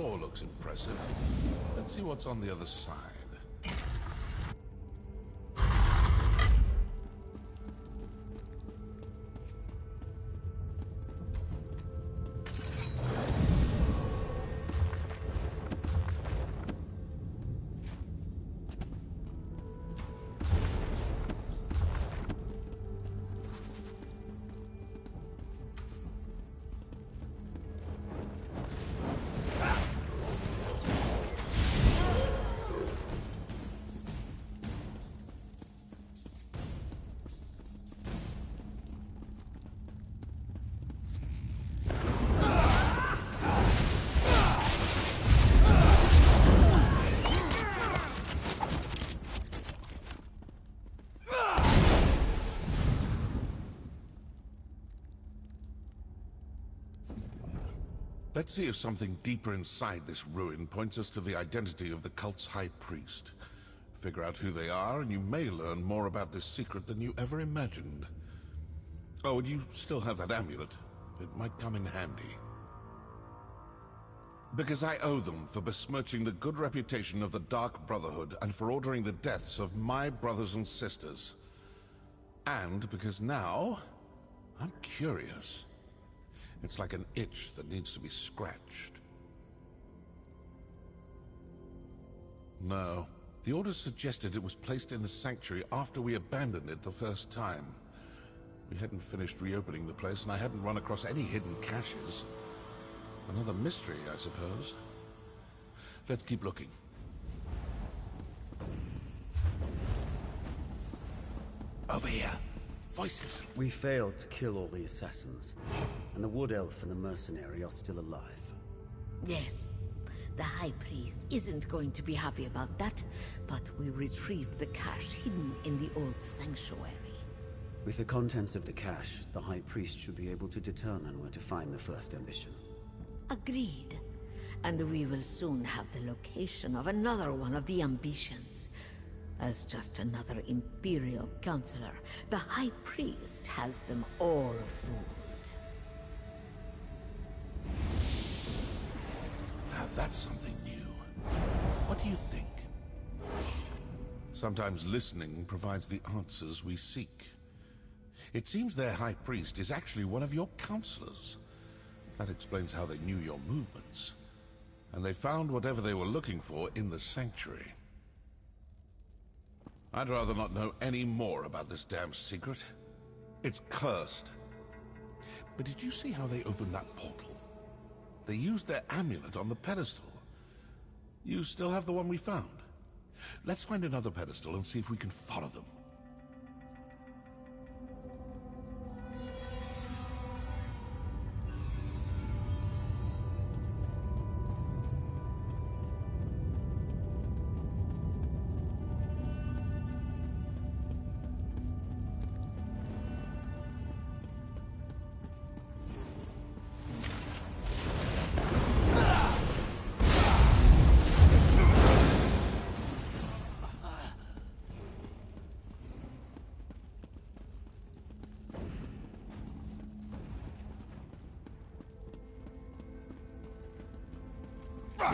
door looks impressive. Let's see what's on the other side. Let's see if something deeper inside this ruin points us to the identity of the cult's high priest. Figure out who they are, and you may learn more about this secret than you ever imagined. Oh, and you still have that amulet. It might come in handy. Because I owe them for besmirching the good reputation of the Dark Brotherhood and for ordering the deaths of my brothers and sisters. And because now, I'm curious. It's like an itch that needs to be scratched. No. The orders suggested it was placed in the sanctuary after we abandoned it the first time. We hadn't finished reopening the place, and I hadn't run across any hidden caches. Another mystery, I suppose. Let's keep looking. Over here. Voices. We failed to kill all the assassins, and the Wood Elf and the mercenary are still alive. Yes. The High Priest isn't going to be happy about that, but we retrieved the cache hidden in the old sanctuary. With the contents of the cache, the High Priest should be able to determine where to find the first ambition. Agreed. And we will soon have the location of another one of the ambitions. As just another Imperial counselor, the High Priest has them all fooled. Now that's something new. What do you think? Sometimes listening provides the answers we seek. It seems their High Priest is actually one of your counselors. That explains how they knew your movements. And they found whatever they were looking for in the sanctuary. I'd rather not know any more about this damn secret. It's cursed. But did you see how they opened that portal? They used their amulet on the pedestal. You still have the one we found. Let's find another pedestal and see if we can follow them.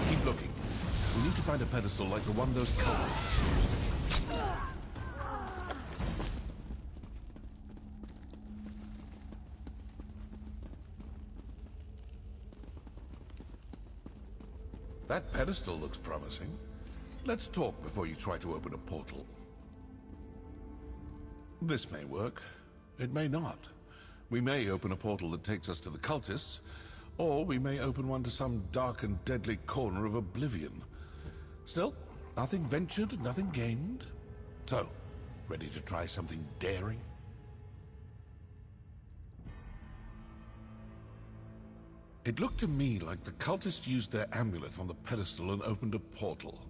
Keep looking. We need to find a pedestal like the one those cultists used. That pedestal looks promising. Let's talk before you try to open a portal. This may work. It may not. We may open a portal that takes us to the cultists, or we may open one to some dark and deadly corner of oblivion. Still, nothing ventured, nothing gained. So, ready to try something daring? It looked to me like the cultists used their amulet on the pedestal and opened a portal.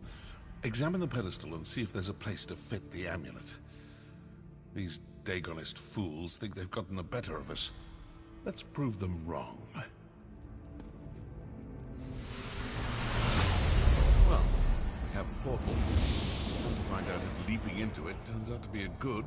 Examine the pedestal and see if there's a place to fit the amulet. These Dagonist fools think they've gotten the better of us. Let's prove them wrong. Well, we have a portal. Time to find out if leaping into it turns out to be a good.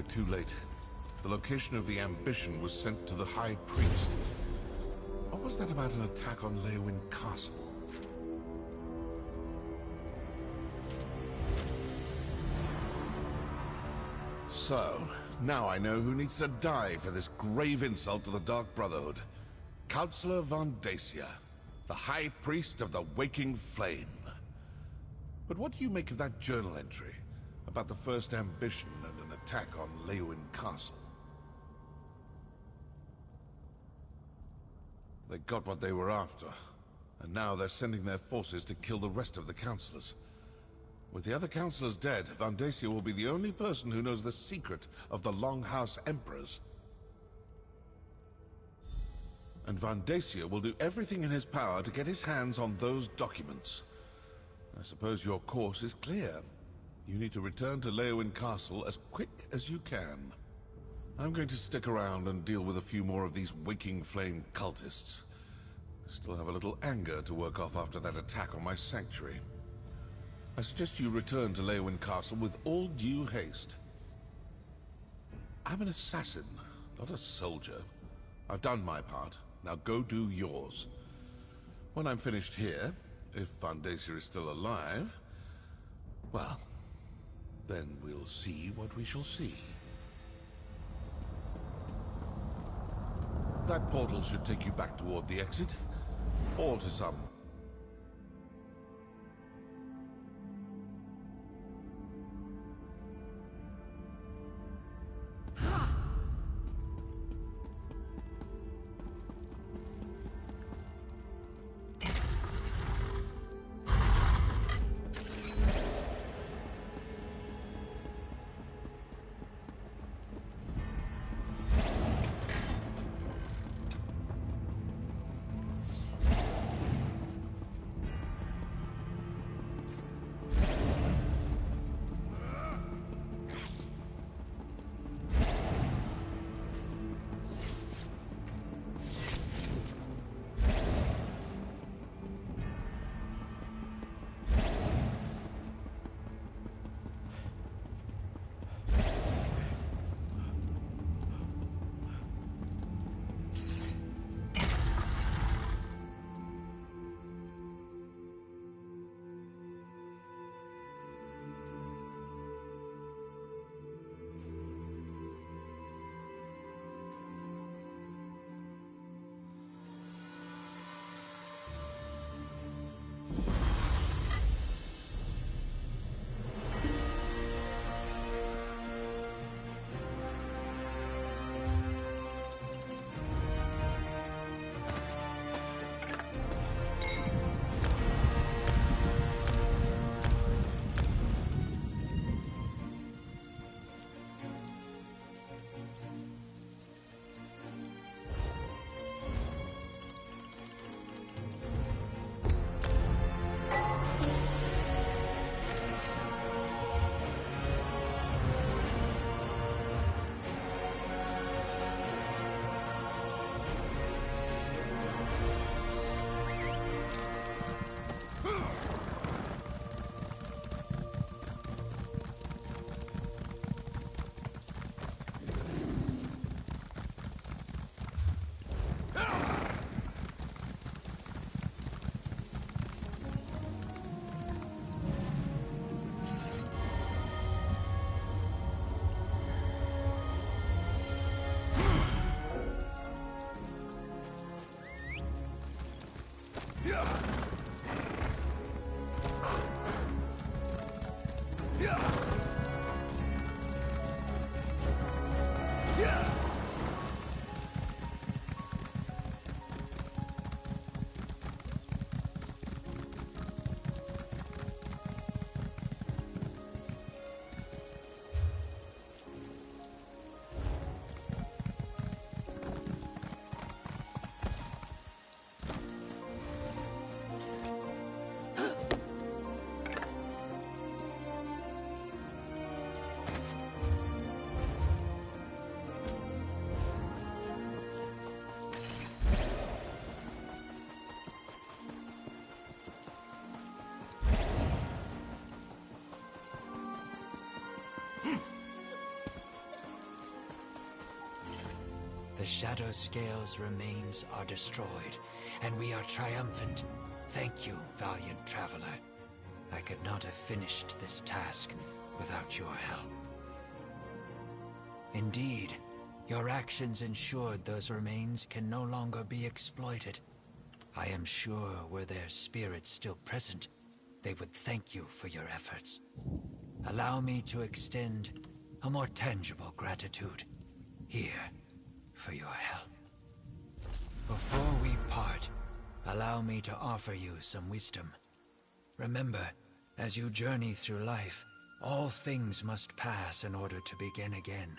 too late. The location of the ambition was sent to the High Priest. What was that about an attack on Leywin Castle? So, now I know who needs to die for this grave insult to the Dark Brotherhood. Councillor Vandacia, the High Priest of the Waking Flame. But what do you make of that journal entry about the first ambition and an attack on Leywin Castle? They got what they were after, and now they're sending their forces to kill the rest of the councillors. With the other councillors dead, Vandacia will be the only person who knows the secret of the Longhouse Emperors. And Vandacia will do everything in his power to get his hands on those documents. I suppose your course is clear. You need to return to Leywin Castle as quick as you can. I'm going to stick around and deal with a few more of these Waking Flame cultists. I still have a little anger to work off after that attack on my sanctuary. I suggest you return to Leywin Castle with all due haste. I'm an assassin, not a soldier. I've done my part. Now go do yours. When I'm finished here, if Vandacia is still alive, well, then we'll see what we shall see. That portal should take you back toward the exit, or to some... The Shadow Scale's remains are destroyed, and we are triumphant. Thank you, valiant traveler. I could not have finished this task without your help. Indeed, your actions ensured those remains can no longer be exploited. I am sure were their spirits still present, they would thank you for your efforts. Allow me to extend a more tangible gratitude. Here, for your help. Before we part, allow me to offer you some wisdom. Remember, as you journey through life, all things must pass in order to begin again.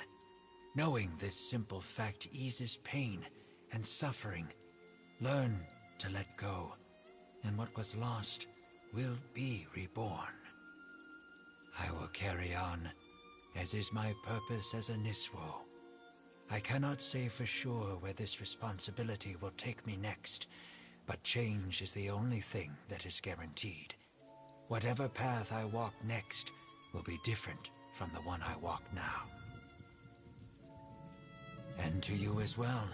Knowing this simple fact eases pain and suffering. Learn to let go, and what was lost will be reborn. I will carry on, as is my purpose as a Niswo. I cannot say for sure where this responsibility will take me next, but change is the only thing that is guaranteed. Whatever path I walk next will be different from the one I walk now. And to you as well.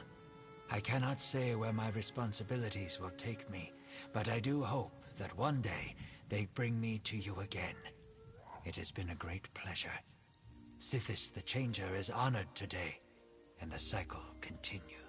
I cannot say where my responsibilities will take me, but I do hope that one day they bring me to you again. It has been a great pleasure. Sithis the Changer is honored today, and the cycle continues.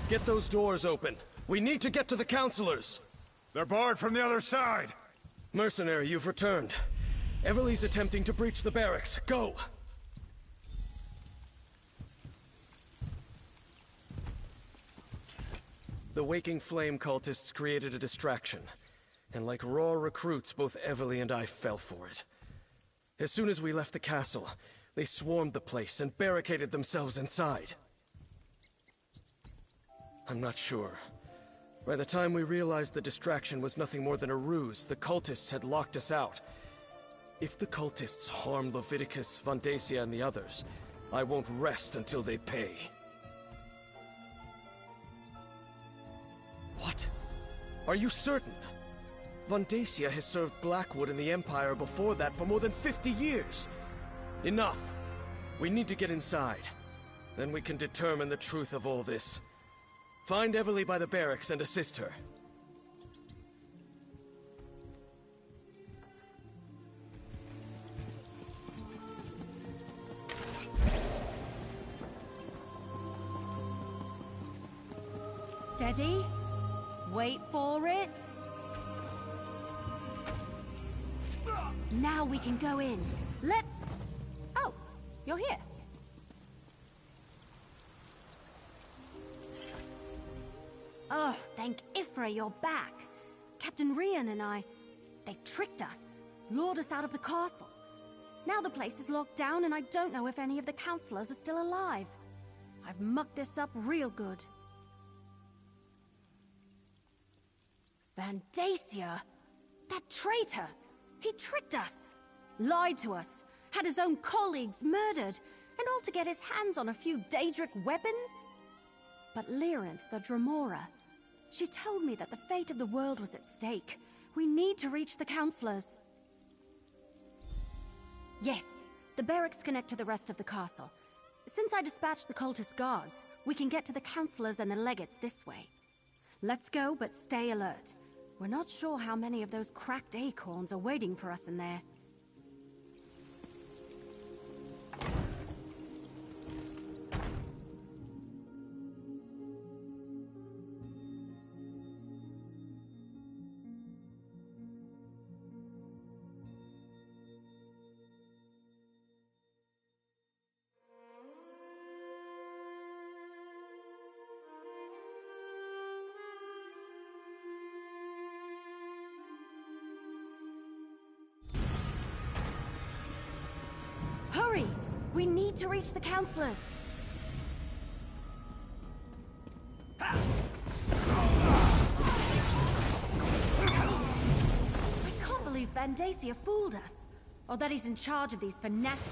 Get those doors open. We need to get to the counselors. They're barred from the other side. Mercenary, you've returned. Everly's attempting to breach the barracks. Go! The Waking Flame cultists created a distraction. And like raw recruits, both Everly and I fell for it. As soon as we left the castle, they swarmed the place and barricaded themselves inside. I'm not sure. By the time we realized the distraction was nothing more than a ruse, the cultists had locked us out. If the cultists harm Leviticus, Vondacia, and the others, I won't rest until they pay. What? Are you certain? Vondacia has served Blackwood and the Empire before that for more than 50 years. Enough. We need to get inside. Then we can determine the truth of all this. Find Everly by the barracks and assist her. Steady. Wait for it. Now we can go in. Let's... Oh, you're here. Oh, thank Ifra you're back. Captain Rian and I, they tricked us, lured us out of the castle. Now the place is locked down and I don't know if any of the counselors are still alive. I've mucked this up real good. Vandacia! That traitor! He tricked us! Lied to us! Had his own colleagues murdered! And all to get his hands on a few Daedric weapons? But Lyrinth, the Dremora, she told me that the fate of the world was at stake. We need to reach the counselors. Yes, the barracks connect to the rest of the castle. Since I dispatched the cultist guards, we can get to the counselors and the legates this way. Let's go, but stay alert. We're not sure how many of those cracked acorns are waiting for us in there. Hurry! We need to reach the counselors! I can't believe Vandacia fooled us, or that he's in charge of these fanatics.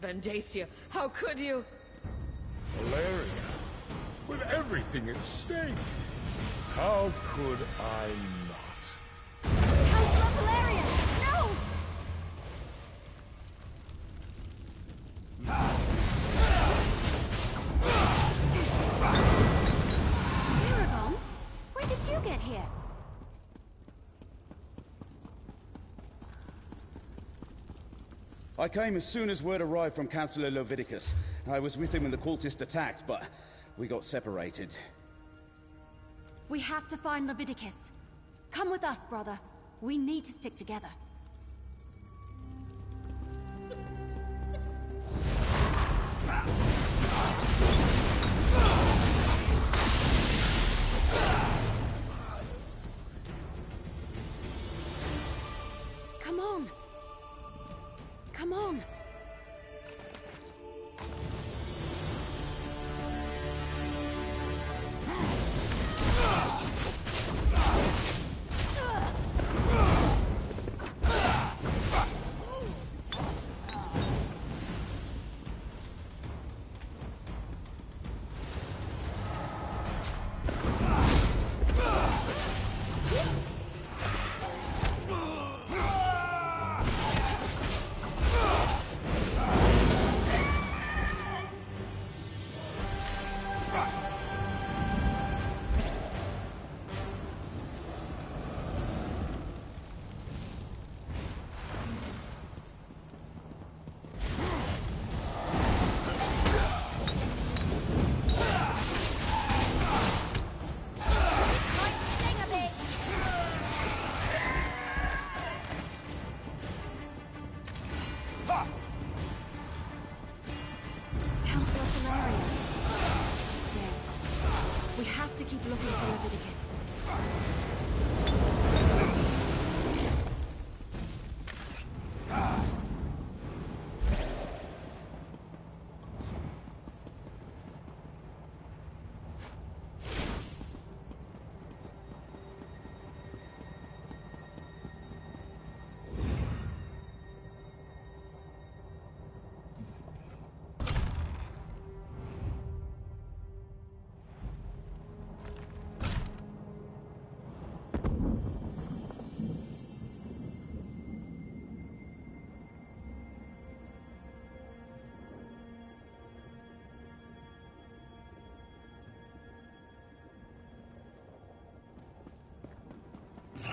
Vandacia, how could you? Valeria, with everything at stake, how could I not? Counselor Valerian! No! Aragon? Where did you get here? I came as soon as word arrived from Councillor Leviticus. I was with him when the cultists attacked, but we got separated. We have to find Leviticus. Come with us, brother. We need to stick together. Come on. Come on.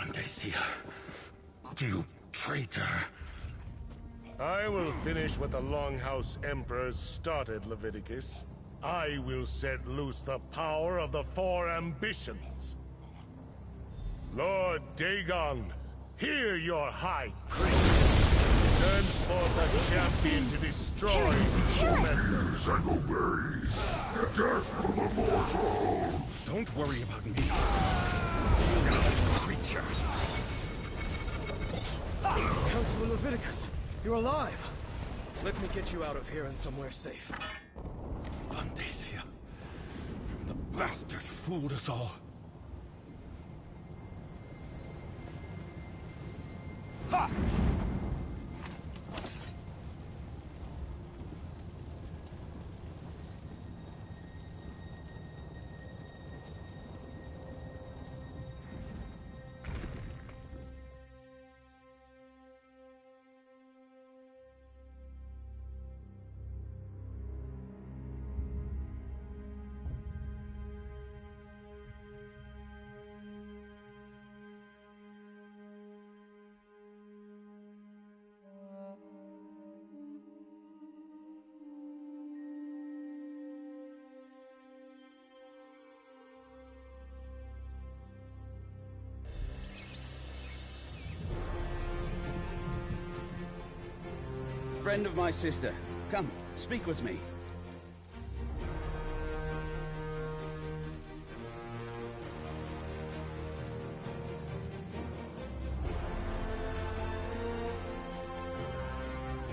Vandacia, you traitor. I will finish what the Longhouse Emperors started, Leviticus. I will set loose the power of the four ambitions. Lord Dagon, hear your high priest. Send forth a champion to destroy these members. And obey. Death for the mortals. Don't worry about me. Deal with this creature. Councilor Leviticus, you're alive. Let me get you out of here and somewhere safe. Vandacia. The bastard fooled us all. Ha! Friend of my sister. Come, speak with me.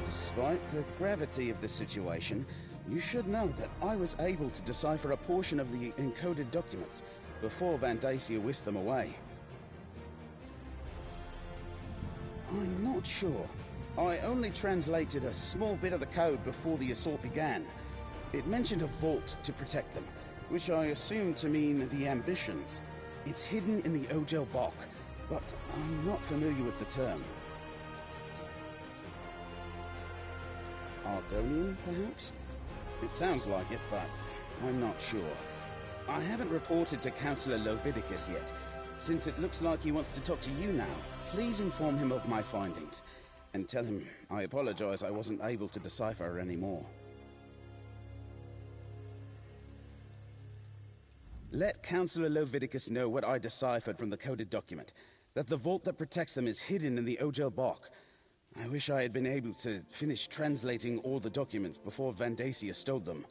Despite the gravity of the situation, you should know that I was able to decipher a portion of the encoded documents before Vandacia whisked them away. I'm not sure. I only translated a small bit of the code before the assault began. It mentioned a vault to protect them, which I assumed to mean the ambitions. It's hidden in the Ogel Bok, but I'm not familiar with the term. Argonian, perhaps? It sounds like it, but I'm not sure. I haven't reported to Councillor Leviticus yet. Since it looks like he wants to talk to you now, please inform him of my findings. And tell him I apologize I wasn't able to decipher anymore. Let Councillor Leviticus know what I deciphered from the coded document. That the vault that protects them is hidden in the Ogel Bok. I wish I had been able to finish translating all the documents before Vandacia stole them.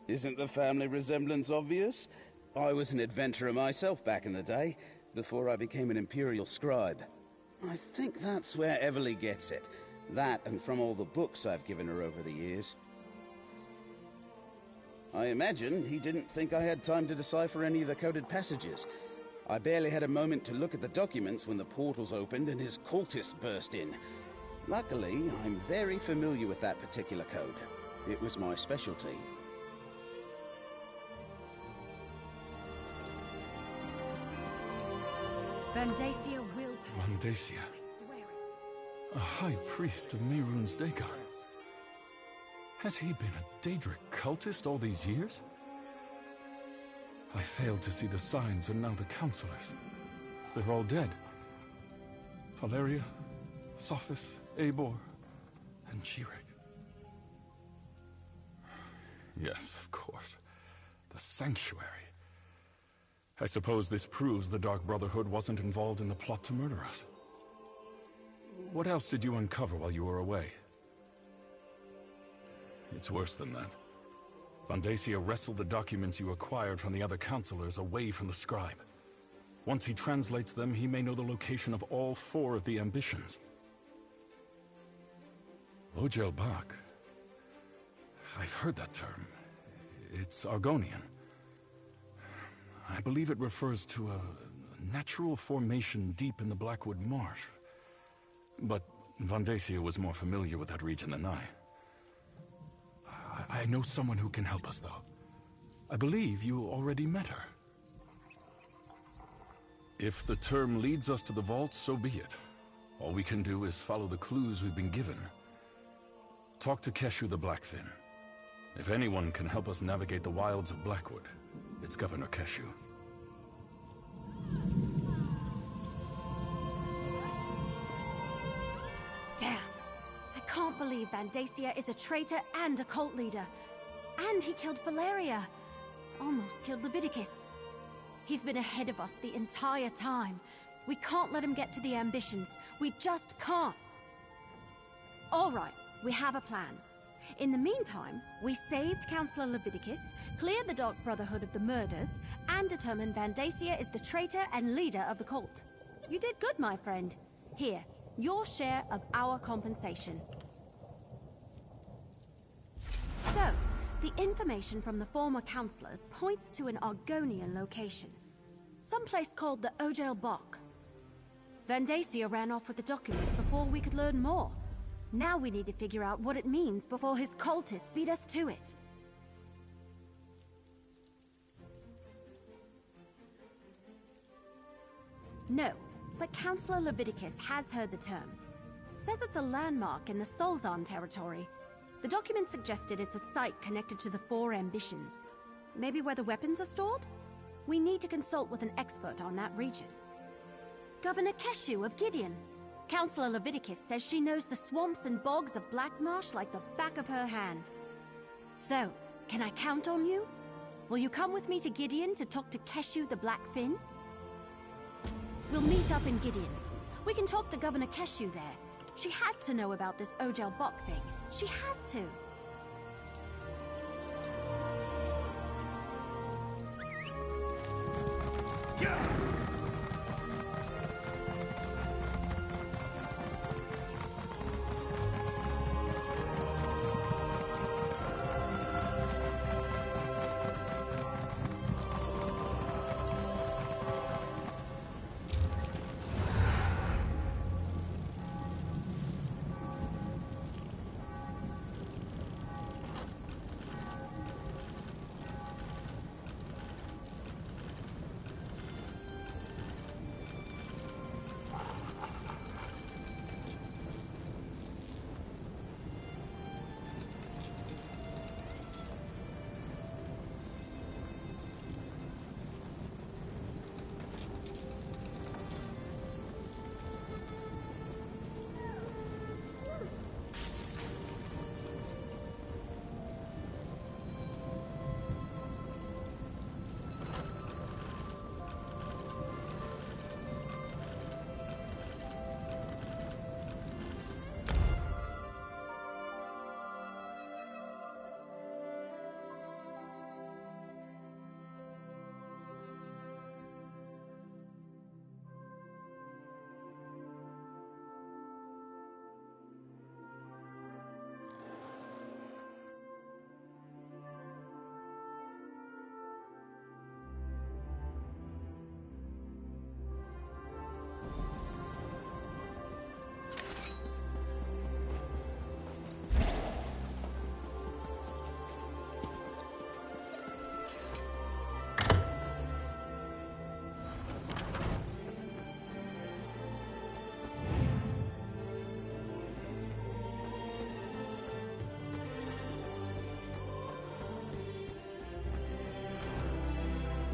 Isn't the family resemblance obvious? I was an adventurer myself back in the day, before I became an Imperial scribe. I think that's where Everly gets it. That and from all the books I've given her over the years. I imagine he didn't think I had time to decipher any of the coded passages. I barely had a moment to look at the documents when the portals opened and his cultists burst in. Luckily, I'm very familiar with that particular code. It was my specialty. Vandacia will... Vandacia. I swear it. A high priest of Mehrunes Dagon. Has he been a Daedric cultist all these years? I failed to see the signs, and now the counselors. They're all dead. Valeria, Sophis, Eivor, and Jirik. Yes, of course. The Sanctuary. I suppose this proves the Dark Brotherhood wasn't involved in the plot to murder us. What else did you uncover while you were away? It's worse than that. Vandacia wrestled the documents you acquired from the other counselors away from the scribe. Once he translates them, he may know the location of all 4 of the ambitions. Ogel Bok. I've heard that term. It's Argonian. I believe it refers to a natural formation deep in the Blackwood marsh. But Vandacia was more familiar with that region than I know someone who can help us, though. I believe you already met her. If the term leads us to the vault, so be it. All we can do is follow the clues we've been given. Talk to Keshu the Blackfin. If anyone can help us navigate the wilds of Blackwood, it's Governor Keshu. can't believe Vandacia is a traitor and a cult leader. And he killed Valeria. Almost killed Leviticus. He's been ahead of us the entire time. We can't let him get to the ambitions. We just can't. All right, we have a plan. In the meantime, we saved Councillor Leviticus, cleared the Dark Brotherhood of the murders, and determined Vandacia is the traitor and leader of the cult. You did good, my friend. Here, your share of our compensation. So, the information from the former councillors points to an Argonian location. Someplace called the Ogel Bok. Vandacia ran off with the documents before we could learn more. Now we need to figure out what it means before his cultists beat us to it. No, but Councillor Leviticus has heard the term. Says it's a landmark in the Solzan territory. The document suggested it's a site connected to the four ambitions. Maybe where the weapons are stored? We need to consult with an expert on that region. Governor Keshu of Gideon. Councillor Leviticus says she knows the swamps and bogs of Blackmarsh like the back of her hand. So, can I count on you? Will you come with me to Gideon to talk to Keshu the Blackfin? We'll meet up in Gideon. We can talk to Governor Keshu there. She has to know about this Ogel Bok thing. She has to. Yeah!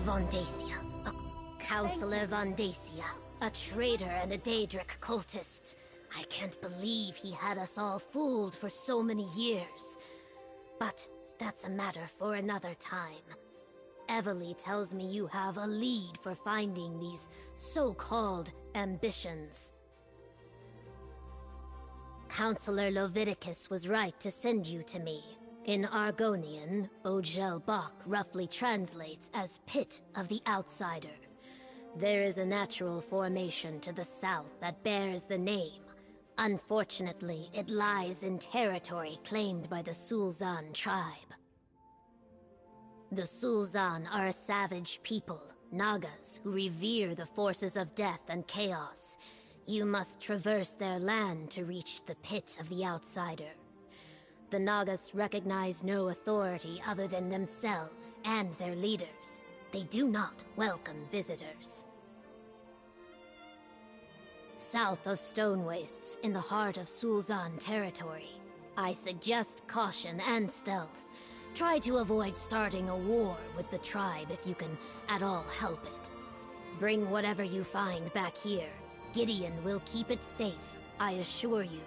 Vandacia. Councillor Vandacia. A traitor and a Daedric cultist. I can't believe he had us all fooled for so many years. But that's a matter for another time. Evely tells me you have a lead for finding these so-called ambitions. Councillor Leviticus was right to send you to me. In Argonian, Ogel Bok roughly translates as Pit of the Outsider. There is a natural formation to the south that bears the name. Unfortunately, it lies in territory claimed by the Sulzan tribe. The Sulzan are a savage people, Nagas, who revere the forces of death and chaos. You must traverse their land to reach the Pit of the Outsider. The Nagas recognize no authority other than themselves and their leaders. They do not welcome visitors. South of Stone Wastes, in the heart of Sulzan territory, I suggest caution and stealth. Try to avoid starting a war with the tribe if you can at all help it. Bring whatever you find back here. Gideon will keep it safe, I assure you.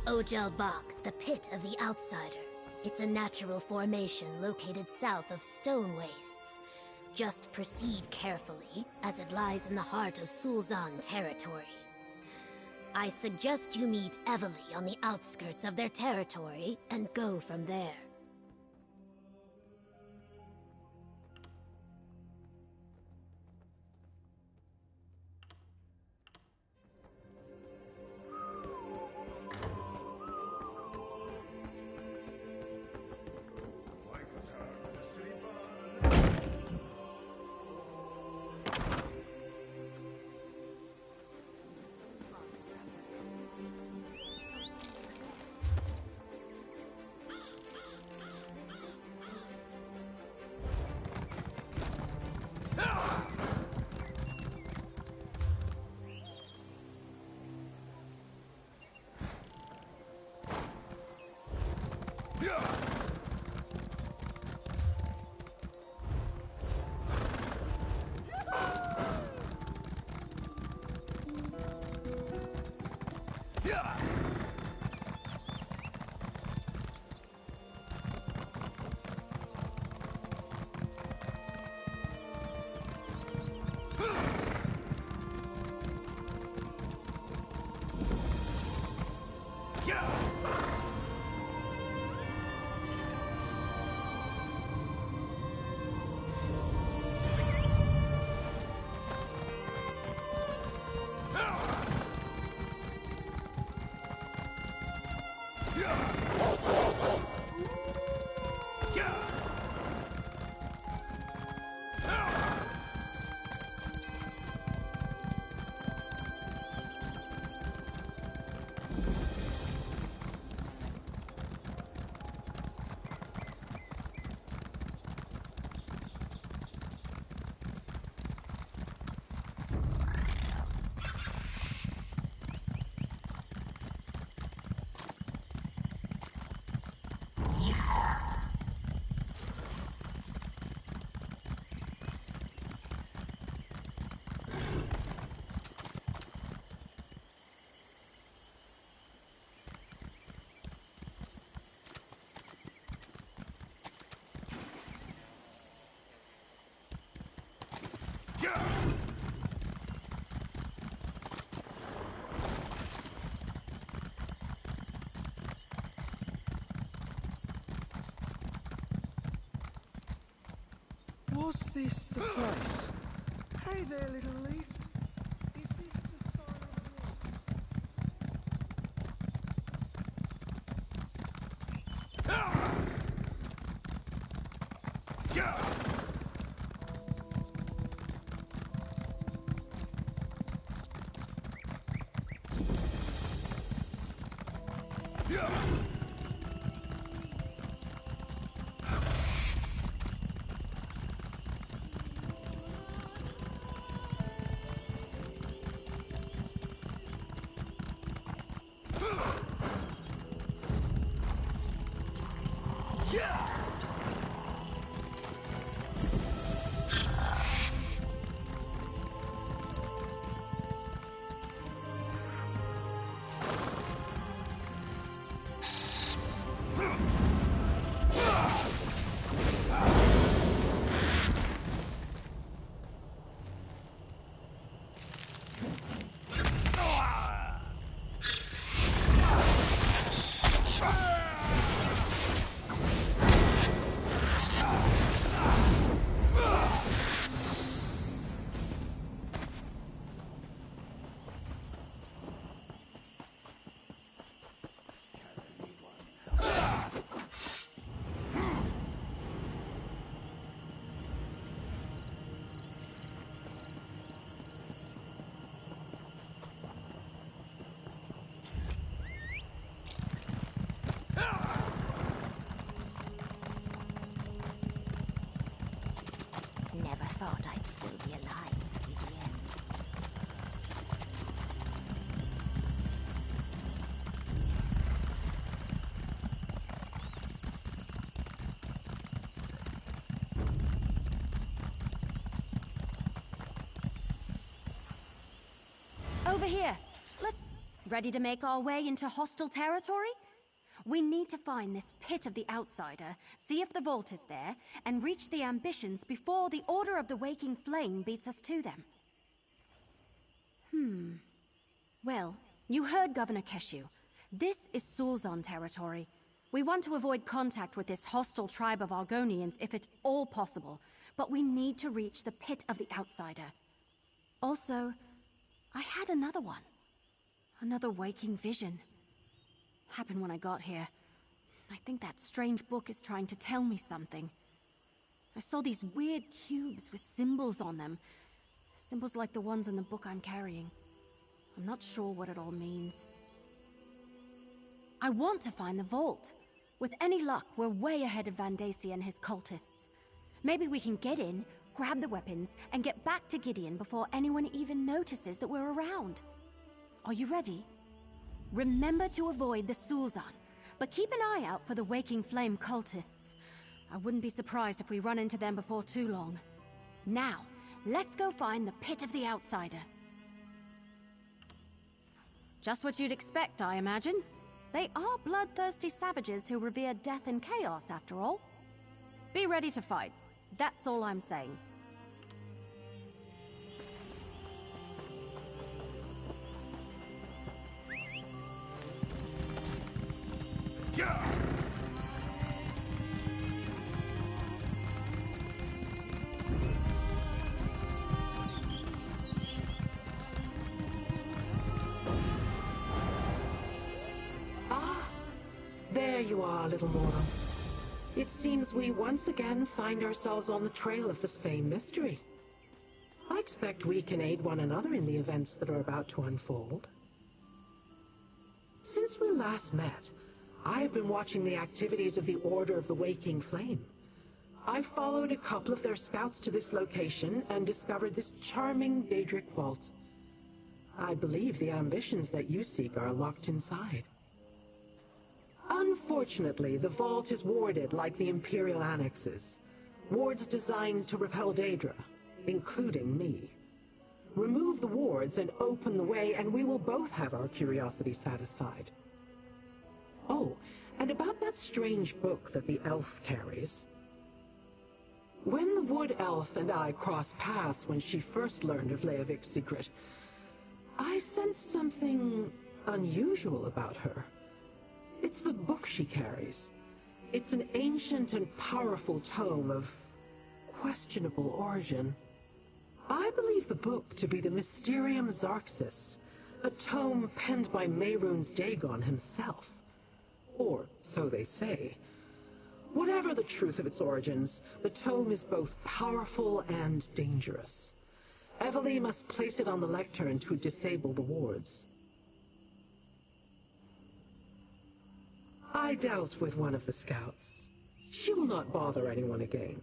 Ojel-Bok, the Pit of the Outsider. It's a natural formation located south of Stone Wastes. Just proceed carefully, as it lies in the heart of Sulzan territory. I suggest you meet Evely on the outskirts of their territory and go from there. Was this the place? Hey there, little leaf. Is this the sign of the Never thought I'd still be alive to see the end. Over here. Ready to make our way into hostile territory? We need to find this pit of the outsider, see if the vault is there, and reach the ambitions before the Order of the Waking Flame beats us to them. Well, you heard Governor Keshu. This is Sulzon territory. We want to avoid contact with this hostile tribe of Argonians if at all possible, but we need to reach the pit of the outsider. Also, I had another one. Another waking vision. Happened when I got here. I think that strange book is trying to tell me something. I saw these weird cubes with symbols on them. Symbols like the ones in the book I'm carrying. I'm not sure what it all means. I want to find the vault. With any luck, we're way ahead of Vandacia and his cultists. Maybe we can get in, grab the weapons, and get back to Gideon before anyone even notices that we're around. Are you ready? Remember to avoid the Sulzon, but keep an eye out for the Waking Flame cultists. I wouldn't be surprised if we run into them before too long. Now, let's go find the pit of the outsider. Just what you'd expect, I imagine. They are bloodthirsty savages who revere death and chaos, after all. Be ready to fight. That's all I'm saying. Yeah! There you are, little mortal. It seems we once again find ourselves on the trail of the same mystery. I expect we can aid one another in the events that are about to unfold. Since we last met, I have been watching the activities of the Order of the Waking Flame. I followed a couple of their scouts to this location and discovered this charming Daedric vault. I believe the ambitions that you seek are locked inside. Unfortunately, the vault is warded like the Imperial annexes. Wards designed to repel Daedra, including me. Remove the wards and open the way, and we will both have our curiosity satisfied. Oh, and about that strange book that the elf carries. When the wood elf and I crossed paths when she first learned of Leovik's secret, I sensed something unusual about her. It's the book she carries. It's an ancient and powerful tome of questionable origin. I believe the book to be the Mysterium Xarxis, a tome penned by Mehrunes Dagon himself. Or so they say. Whatever the truth of its origins, the tome is both powerful and dangerous. Evely must place it on the lectern to disable the wards. I dealt with one of the scouts. She will not bother anyone again.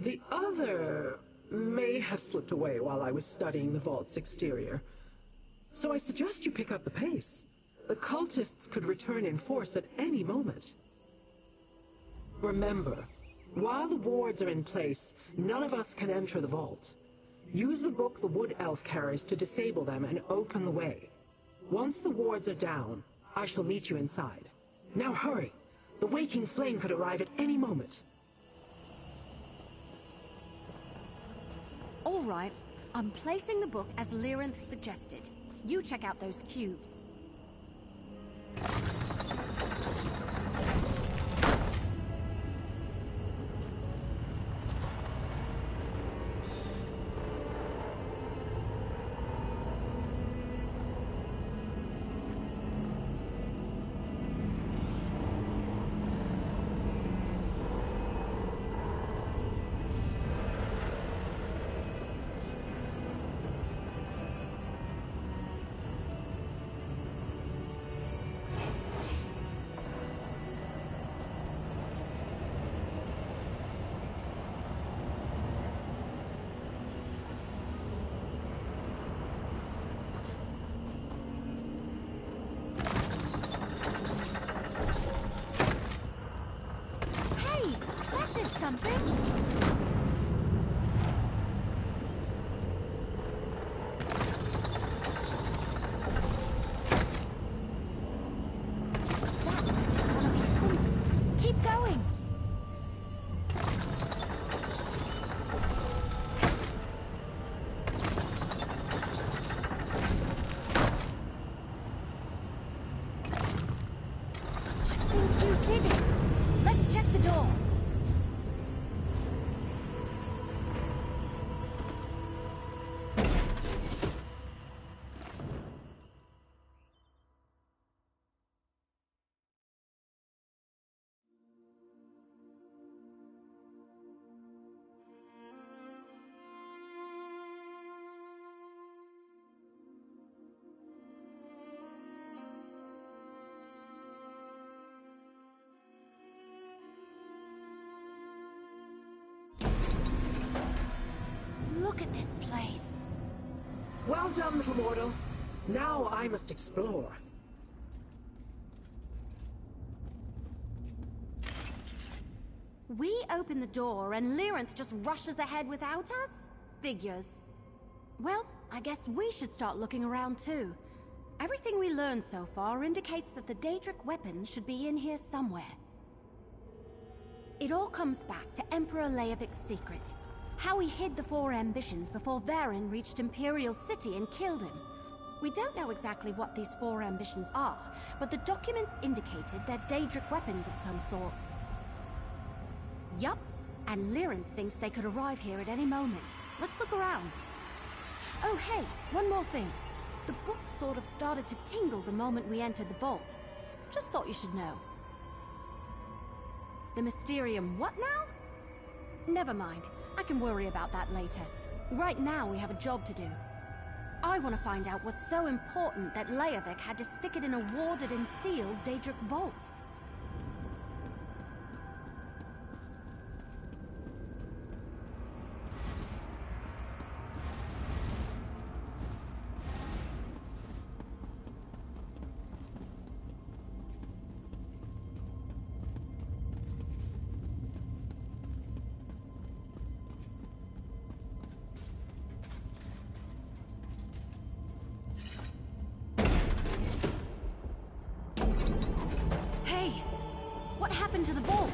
The other may have slipped away while I was studying the vault's exterior. So I suggest you pick up the pace. The cultists could return in force at any moment. Remember, while the wards are in place, none of us can enter the vault. Use the book the wood elf carries to disable them and open the way. Once the wards are down, I shall meet you inside. Now hurry! The Waking Flame could arrive at any moment. All right, I'm placing the book as Lyrinth suggested. You check out those cubes. Look at this place. Well done, little mortal. Now I must explore. We open the door and Lyranth just rushes ahead without us? Figures. Well, I guess we should start looking around too. Everything we learned so far indicates that the Daedric weapons should be in here somewhere. It all comes back to Emperor Leovic's secret. How he hid the four ambitions before Varen reached Imperial City and killed him. We don't know exactly what these four ambitions are, but the documents indicated they're Daedric weapons of some sort. Yup, and Lyranth thinks they could arrive here at any moment. Let's look around. Oh hey, one more thing. The book sort of started to tingle the moment we entered the vault. Just thought you should know. The Mysterium what now? Never mind. I can worry about that later. Right now we have a job to do. I want to find out what's so important that Leovic had to stick it in a warded and sealed Daedric vault. What happened to the vault?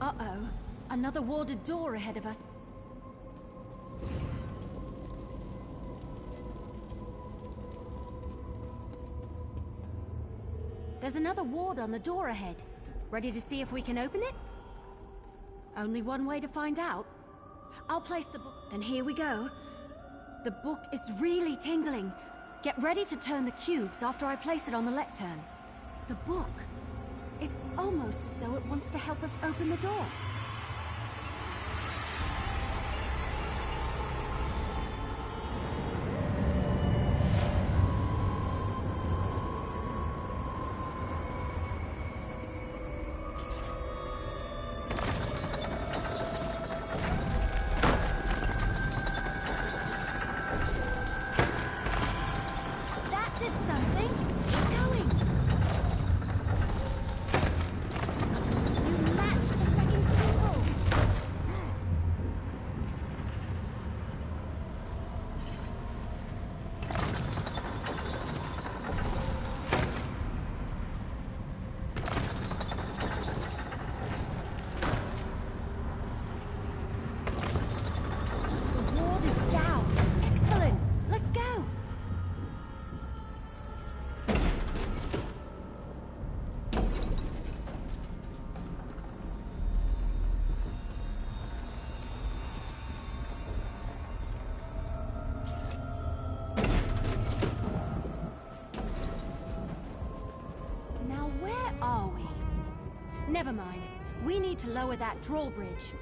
Uh-oh. Another warded door ahead of us. There's another ward on the door ahead. Ready to see if we can open it? Only one way to find out. I'll place the book. Then here we go. The book is really tingling. Get ready to turn the cubes after I place it on the lectern. The book. It's almost as though it wants to help us open the door. Never mind. We need to lower that drawbridge.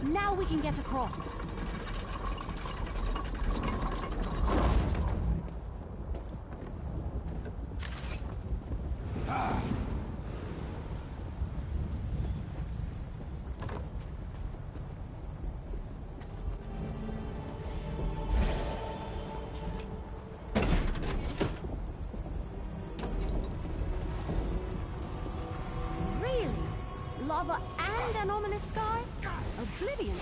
Now we can get across. Really? Lava and an ominous sky? Oblivion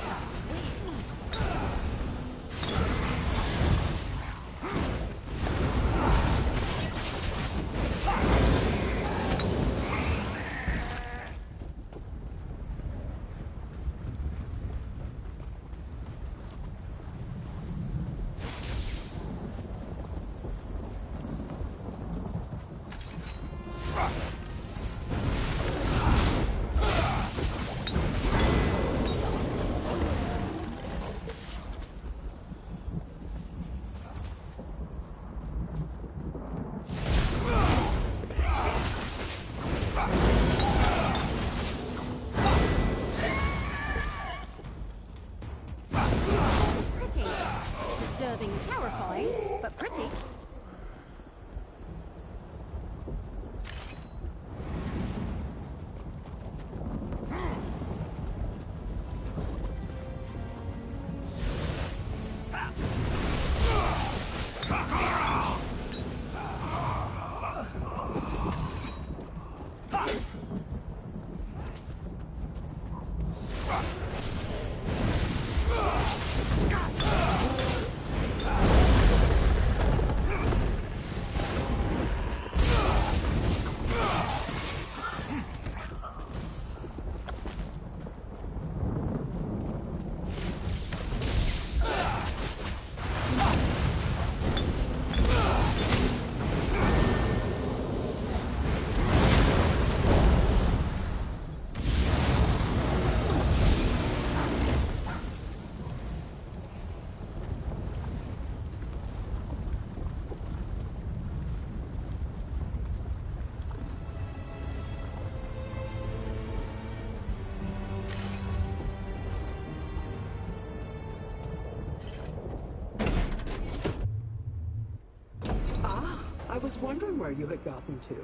was wondering where you had gotten to.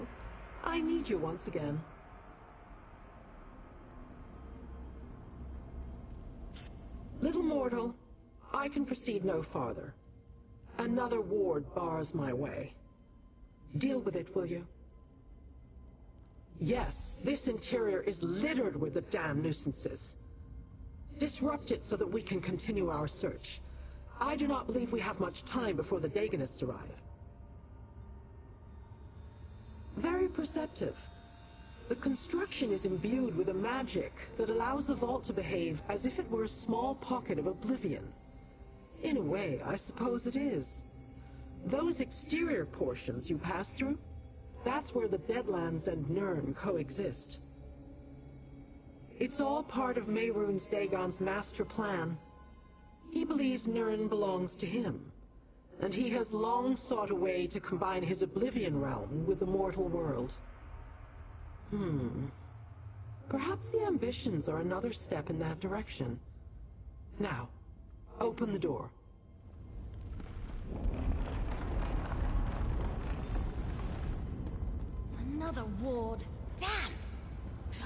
I need you once again. Little mortal, I can proceed no farther. Another ward bars my way. Deal with it, will you? Yes, this interior is littered with the damn nuisances. Disrupt it so that we can continue our search. I do not believe we have much time before the Dagonists arrive. Very perceptive. The construction is imbued with a magic that allows the vault to behave as if it were a small pocket of oblivion. In a way, I suppose it is. Those exterior portions you pass through, that's where the Deadlands and Nirn coexist. It's all part of Mehrunes-Dagon's master plan. He believes Nirn belongs to him, and he has long sought a way to combine his Oblivion realm with the mortal world. Perhaps the ambitions are another step in that direction. Now, open the door. Another ward. Damn!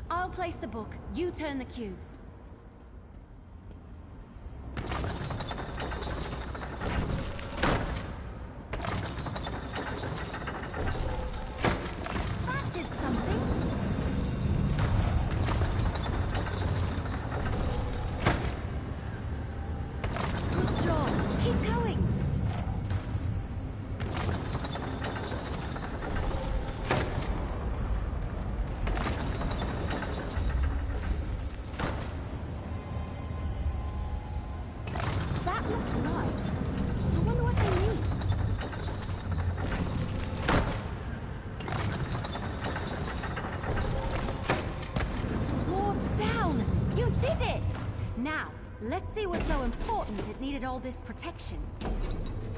I'll place the book. You turn the cubes. That did something. Good job. Keep going. That looks right. I wonder what they mean. Ward's down! You did it! Now, let's see what's so important it needed all this protection.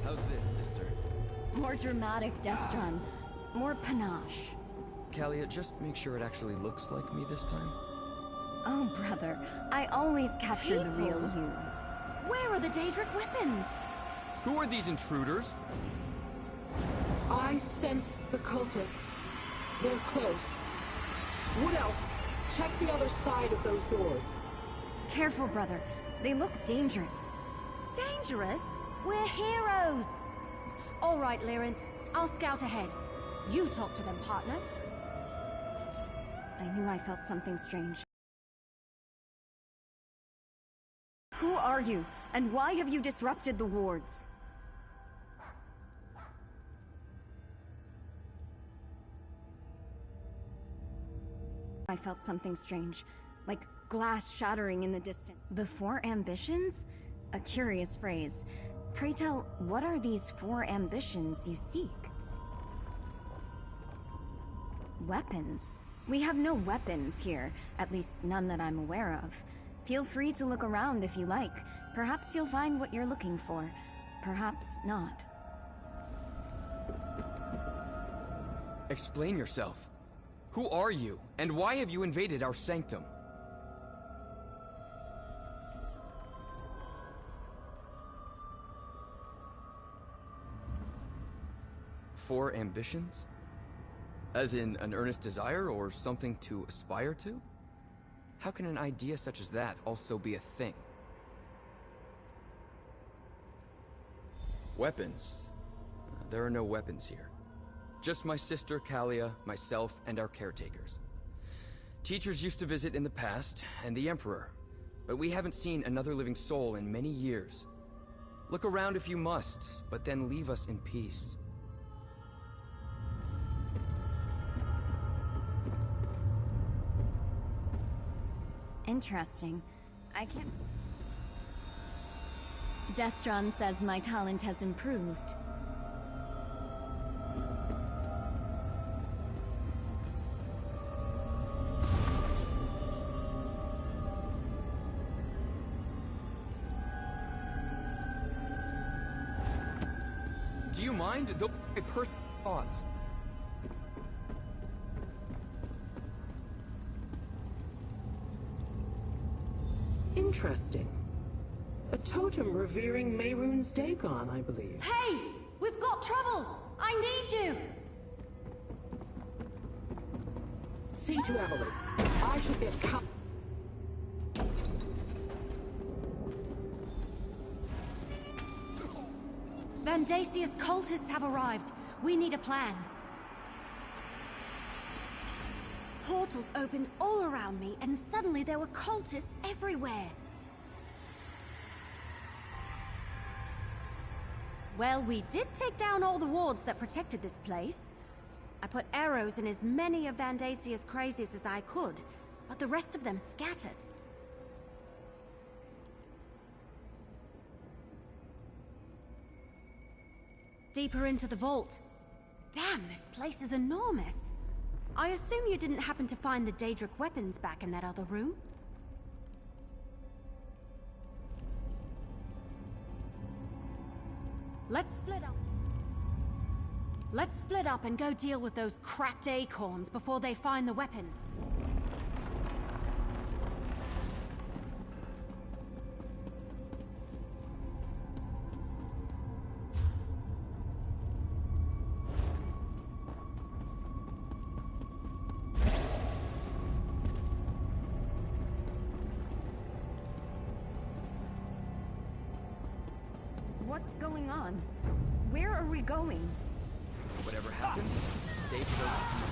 How's this, sister? More dramatic, Destron. More panache. Kalia, just make sure it actually looks like me this time. Oh, brother. I always capture the real you. Where are the Daedric weapons? Who are these intruders? I sense the cultists. They're close. Wood Elf, check the other side of those doors. Careful, brother. They look dangerous. Dangerous? We're heroes! All right, Lyrinth. I'll scout ahead. You talk to them, partner. I knew I felt something strange. Who are you, and why have you disrupted the wards? I felt something strange, like glass shattering in the distance. The 4 ambitions? A curious phrase. Pray tell, what are these 4 ambitions you seek? Weapons? We have no weapons here, at least none that I'm aware of. Feel free to look around if you like. Perhaps you'll find what you're looking for. Perhaps not. Explain yourself. Who are you, and why have you invaded our sanctum? Four ambitions? As in an earnest desire or something to aspire to? How can an idea such as that also be a thing? Weapons? There are no weapons here. Just my sister Kalia, myself, and our caretakers. Teachers used to visit in the past, and the Emperor, but we haven't seen another living soul in many years. Look around if you must, but then leave us in peace. Interesting. I can't... Destron says my talent has improved. Do you mind? They'll be personal thoughts. Interesting. A totem revering Mehrunes-Dagon, I believe. Hey! We've got trouble! I need you! See to Evelyn. I shall get cut. Vandasia's cultists have arrived. We need a plan. Portals opened all around me, and suddenly there were cultists everywhere. Well, we did take down all the wards that protected this place. I put arrows in as many of Vandasia's crazies as I could, but the rest of them scattered. Deeper into the vault. Damn, this place is enormous. I assume you didn't happen to find the Daedric weapons back in that other room? Let's split up. Let's split up and go deal with those cracked acorns before they find the weapons. What's going on? Where are we going? Whatever happens, stay focused.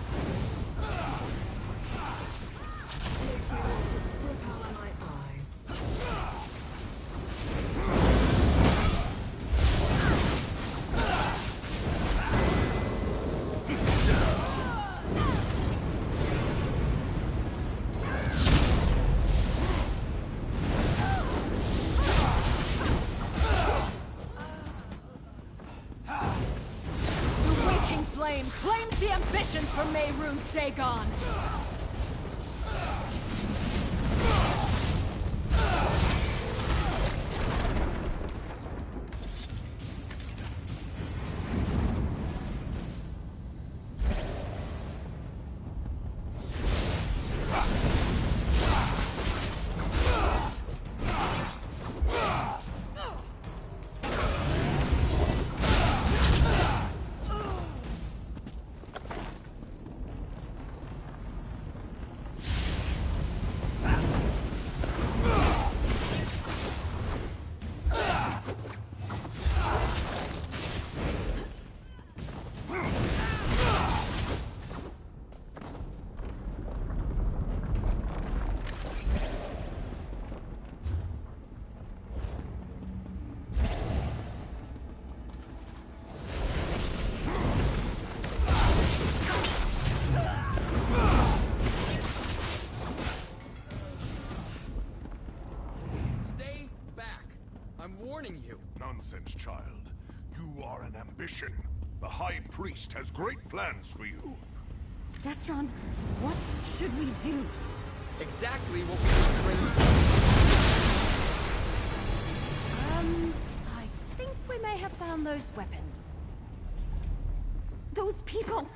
Claims the ambitions for My-Names-Killjoy. Nonsense, child. You are an ambition. The High Priest has great plans for you. Destron, what should we do? Exactly what we were trained to. I think we may have found those weapons. Those people,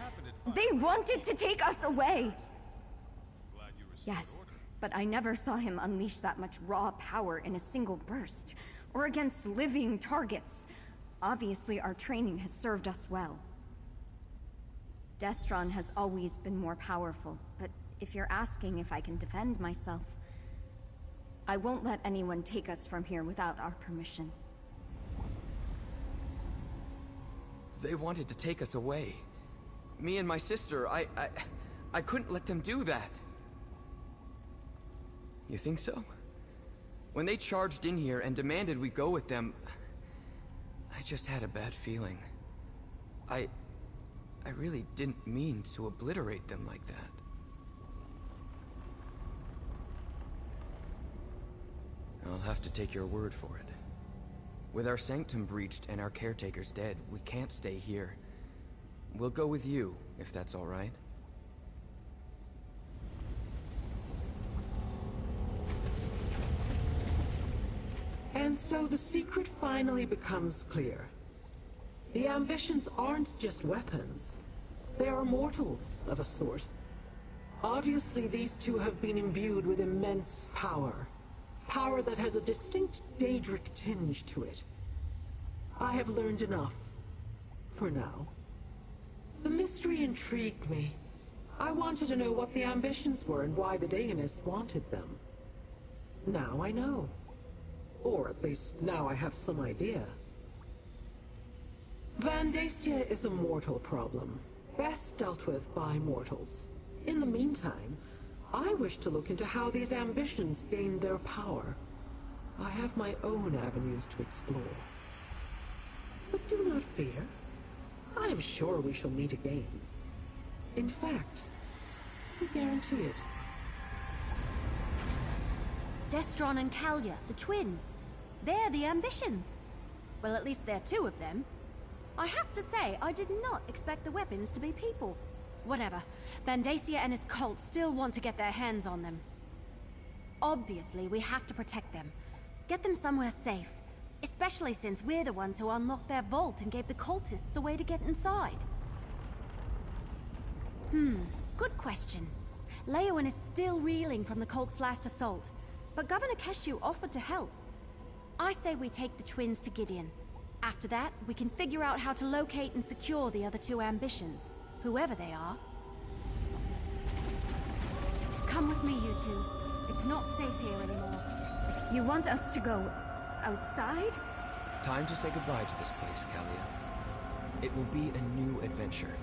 they wanted to take us away. Yes, but I never saw him unleash that much raw power in a single burst, or against living targets. Obviously, our training has served us well. Destron has always been more powerful, but if you're asking if I can defend myself, I won't let anyone take us from here without our permission. They wanted to take us away. Me and my sister, I couldn't let them do that. You think so? When they charged in here and demanded we go with them, I just had a bad feeling. I really didn't mean to obliterate them like that. I'll have to take your word for it. With our sanctum breached and our caretakers dead, we can't stay here. We'll go with you, if that's all right. And so the secret finally becomes clear. The ambitions aren't just weapons. They are mortals of a sort. Obviously, these two have been imbued with immense power. Power that has a distinct Daedric tinge to it. I have learned enough. For now. The mystery intrigued me. I wanted to know what the ambitions were and why the Dagonist wanted them. Now I know. Or at least now I have some idea. Vandacia is a mortal problem, best dealt with by mortals. In the meantime, I wish to look into how these ambitions gain their power. I have my own avenues to explore. But do not fear. I am sure we shall meet again. In fact, we guarantee it. Destron and Kalia, the twins. They're the ambitions. Well, at least there are two of them. I have to say, I did not expect the weapons to be people. Whatever. Vandacia and his cult still want to get their hands on them. Obviously, we have to protect them. Get them somewhere safe. Especially since we're the ones who unlocked their vault and gave the cultists a way to get inside. Good question. Leowen is still reeling from the cult's last assault, but Governor Keshu offered to help. I say we take the twins to Gideon. After that, we can figure out how to locate and secure the other two ambitions, whoever they are. Come with me, you two. It's not safe here anymore. You want us to go outside? Time to say goodbye to this place, Kalia. It will be a new adventure.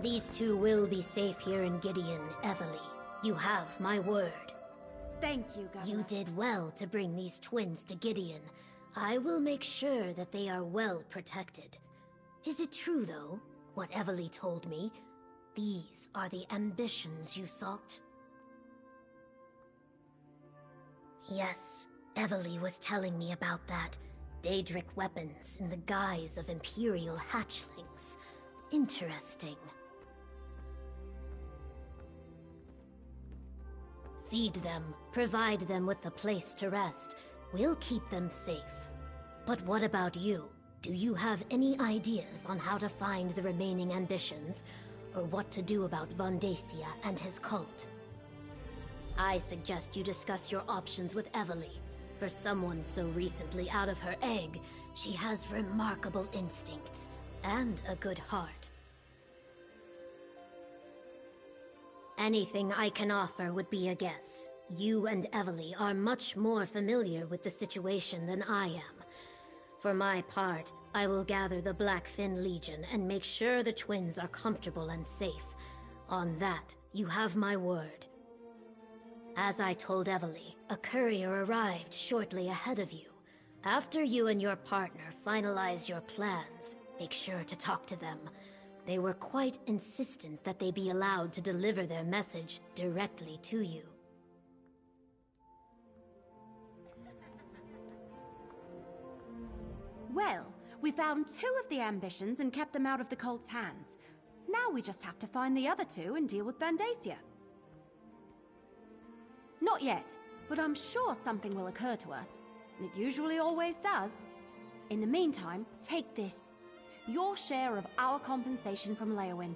These two will be safe here in Gideon, Evely. You have my word. Thank you, Governor. You did well to bring these twins to Gideon. I will make sure that they are well protected. Is it true, though, what Evely told me? These are the ambitions you sought? Yes, Evely was telling me about that. Daedric weapons in the guise of Imperial hatchlings. Interesting. Feed them, provide them with a place to rest. We'll keep them safe. But what about you? Do you have any ideas on how to find the remaining ambitions? Or what to do about Vondacia and his cult? I suggest you discuss your options with Evely. For someone so recently out of her egg, she has remarkable instincts and a good heart. Anything I can offer would be a guess. You and Evely are much more familiar with the situation than I am. For my part, I will gather the Blackfin Legion and make sure the twins are comfortable and safe. On that, you have my word. As I told Evely, a courier arrived shortly ahead of you. After you and your partner finalize your plans, make sure to talk to them. They were quite insistent that they be allowed to deliver their message directly to you. Well, we found 2 of the ambitions and kept them out of the cult's hands. Now we just have to find the other 2 and deal with Vandacia. Not yet, but I'm sure something will occur to us. It usually always does. In the meantime, take this. Your share of our compensation from Leowyn.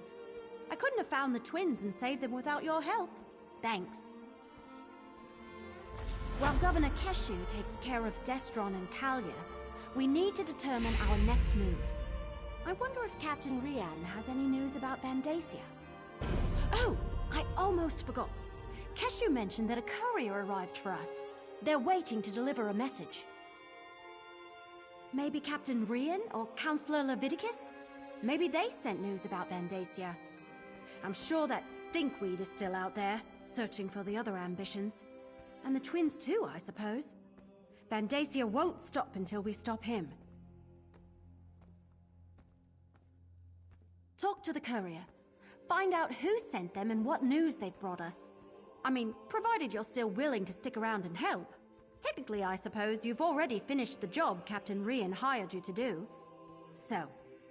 I couldn't have found the twins and saved them without your help. Thanks. While Governor Keshu takes care of Destron and Kalia, we need to determine our next move. I wonder if Captain Rian has any news about Vandacia. Oh, I almost forgot. Keshu mentioned that a courier arrived for us. They're waiting to deliver a message. Maybe Captain Rian or Councillor Leviticus? Maybe they sent news about Vandacia. I'm sure that stinkweed is still out there, searching for the other ambitions. And the twins too, I suppose. Vandacia won't stop until we stop him. Talk to the courier. Find out who sent them and what news they've brought us. I mean, provided you're still willing to stick around and help. Technically, I suppose you've already finished the job Captain Rian hired you to do. So,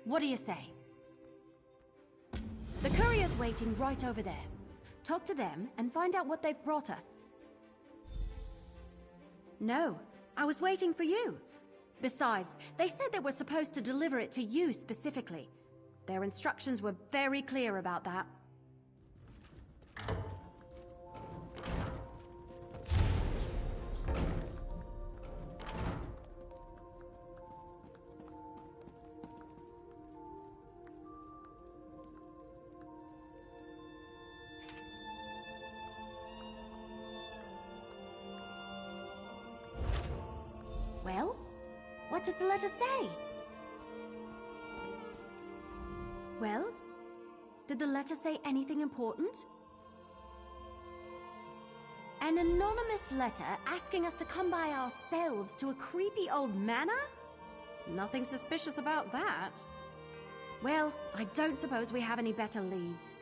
what do you say? The courier's waiting right over there. Talk to them and find out what they've brought us. No, I was waiting for you. Besides, they said they were supposed to deliver it to you specifically. Their instructions were very clear about that. Well, what does the letter say? Well, did the letter say anything important? An anonymous letter asking us to come by ourselves to a creepy old manor? Nothing suspicious about that. Well, I don't suppose we have any better leads.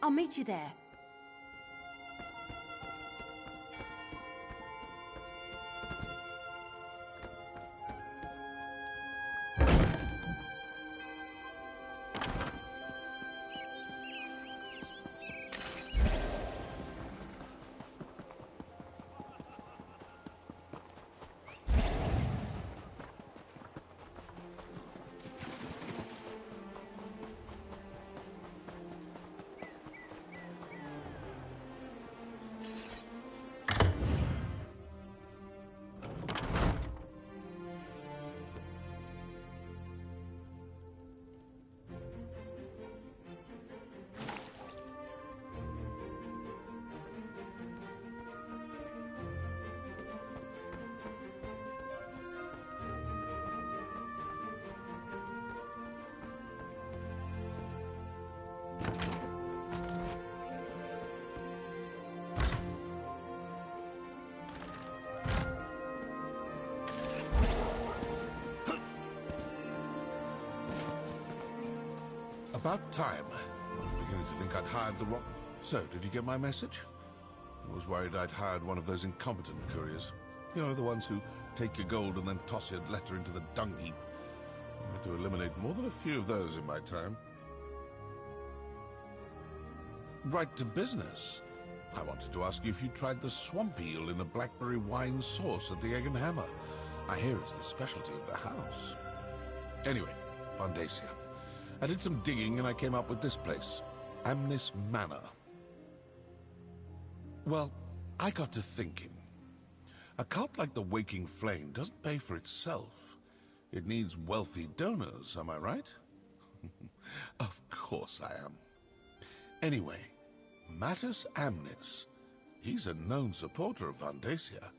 I'll meet you there. About time. I was beginning to think I'd hired the wrong... So, did you get my message? I was worried I'd hired one of those incompetent couriers. You know, the ones who take your gold and then toss your letter into the dung heap. I had to eliminate more than a few of those in my time. Right to business. I wanted to ask you if you tried the swamp eel in a blackberry wine sauce at the Egg and Hammer. I hear it's the specialty of the house. Anyway, Vandacia. I did some digging and I came up with this place. Amnis Manor. Well, I got to thinking. A cult like the Waking Flame doesn't pay for itself. It needs wealthy donors, am I right? Of course I am. Anyway, Mattis Amnis. He's a known supporter of Vandacia.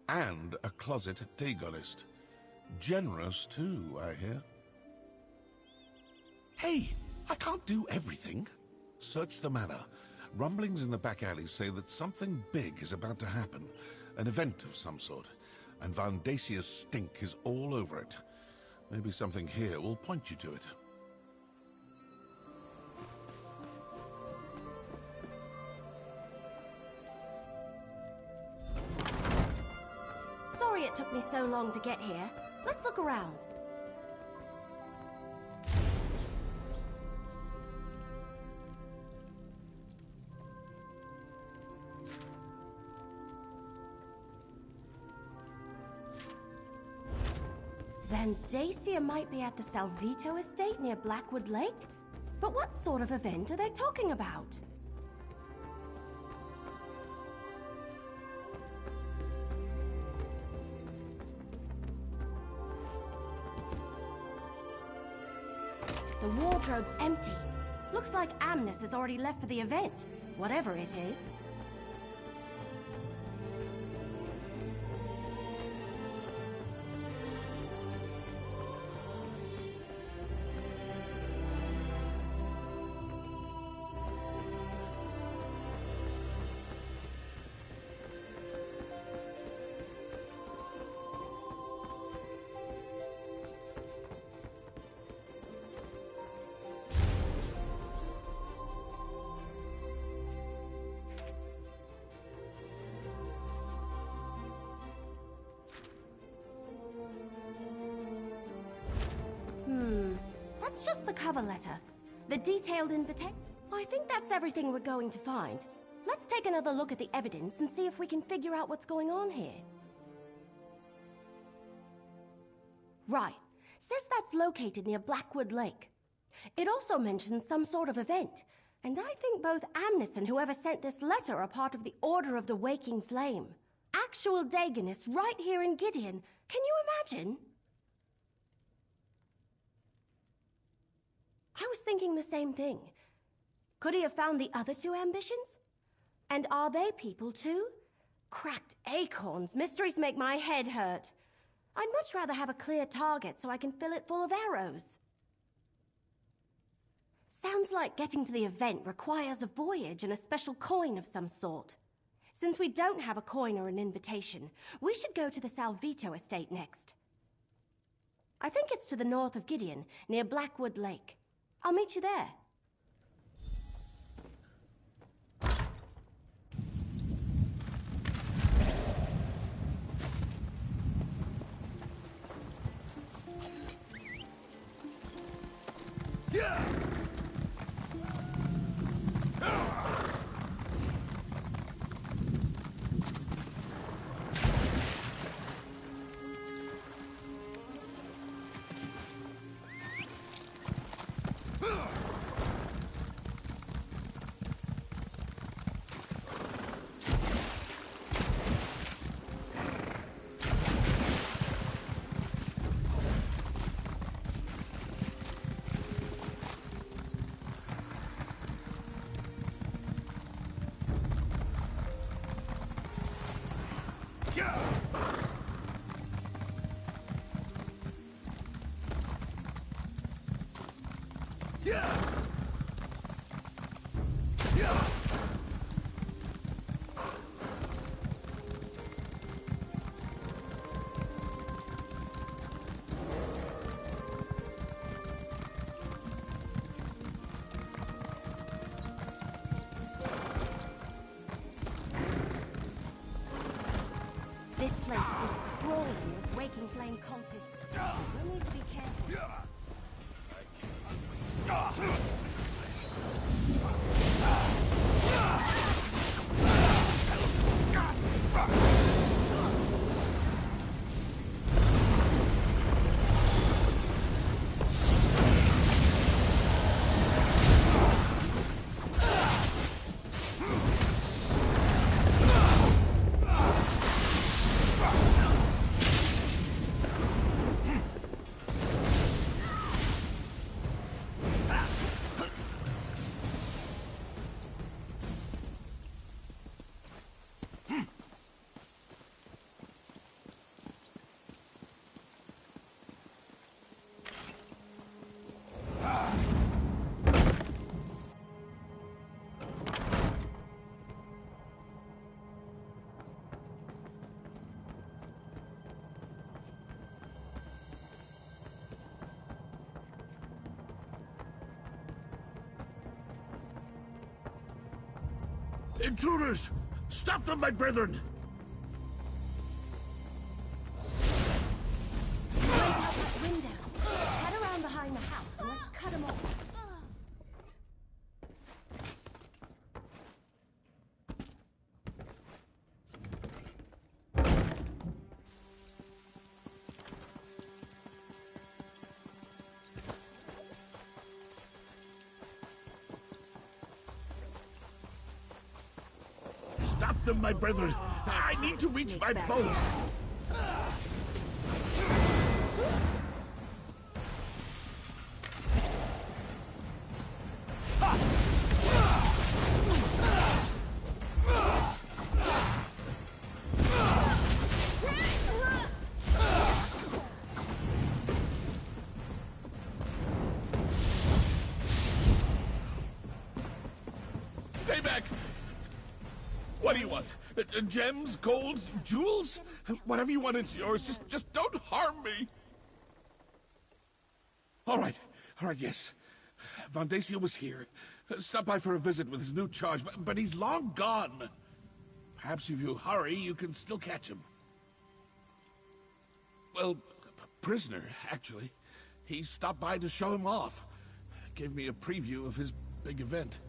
And a closet Dagonist. Generous, too, I hear. Hey, I can't do everything. Search the manor. Rumblings in the back alleys say that something big is about to happen. An event of some sort. And Vandacia's stink is all over it. Maybe something here will point you to it. Sorry it took me so long to get here. Let's look around. Vandacia might be at the Salvito estate near Blackwood Lake? But what sort of event are they talking about? The wardrobe's empty. Looks like Amnis has already left for the event, whatever it is. That's just the cover letter. The detailed invitation. I think that's everything we're going to find. Let's take another look at the evidence and see if we can figure out what's going on here. Right. Says that's located near Blackwood Lake. It also mentions some sort of event. And I think both Amnis and whoever sent this letter are part of the Order of the Waking Flame. Actual Dagonists right here in Gideon. Can you imagine? I was thinking the same thing. Could he have found the other two ambitions? And are they people too? Cracked acorns. Mysteries make my head hurt. I'd much rather have a clear target so I can fill it full of arrows. Sounds like getting to the event requires a voyage and a special coin of some sort. Since we don't have a coin or an invitation, we should go to the Salvito estate next. I think it's to the north of Gideon, near Blackwood Lake. I'll meet you there. Yeah! place is crawling with Waking Flame cultists. We'll need to be careful. Intruders! Stop them, my brethren! Break out that window. Head around behind the house and let's cut them off. Stop them, my brethren! I need to reach my boat! Stay back! What do you want? Gems, golds, jewels? Whatever you want, it's yours. Just don't harm me. All right, yes. Vandacia was here. Stopped by for a visit with his new charge, but he's long gone. Perhaps if you hurry, you can still catch him. Well, prisoner, actually. He stopped by to show him off. Gave me a preview of his big event.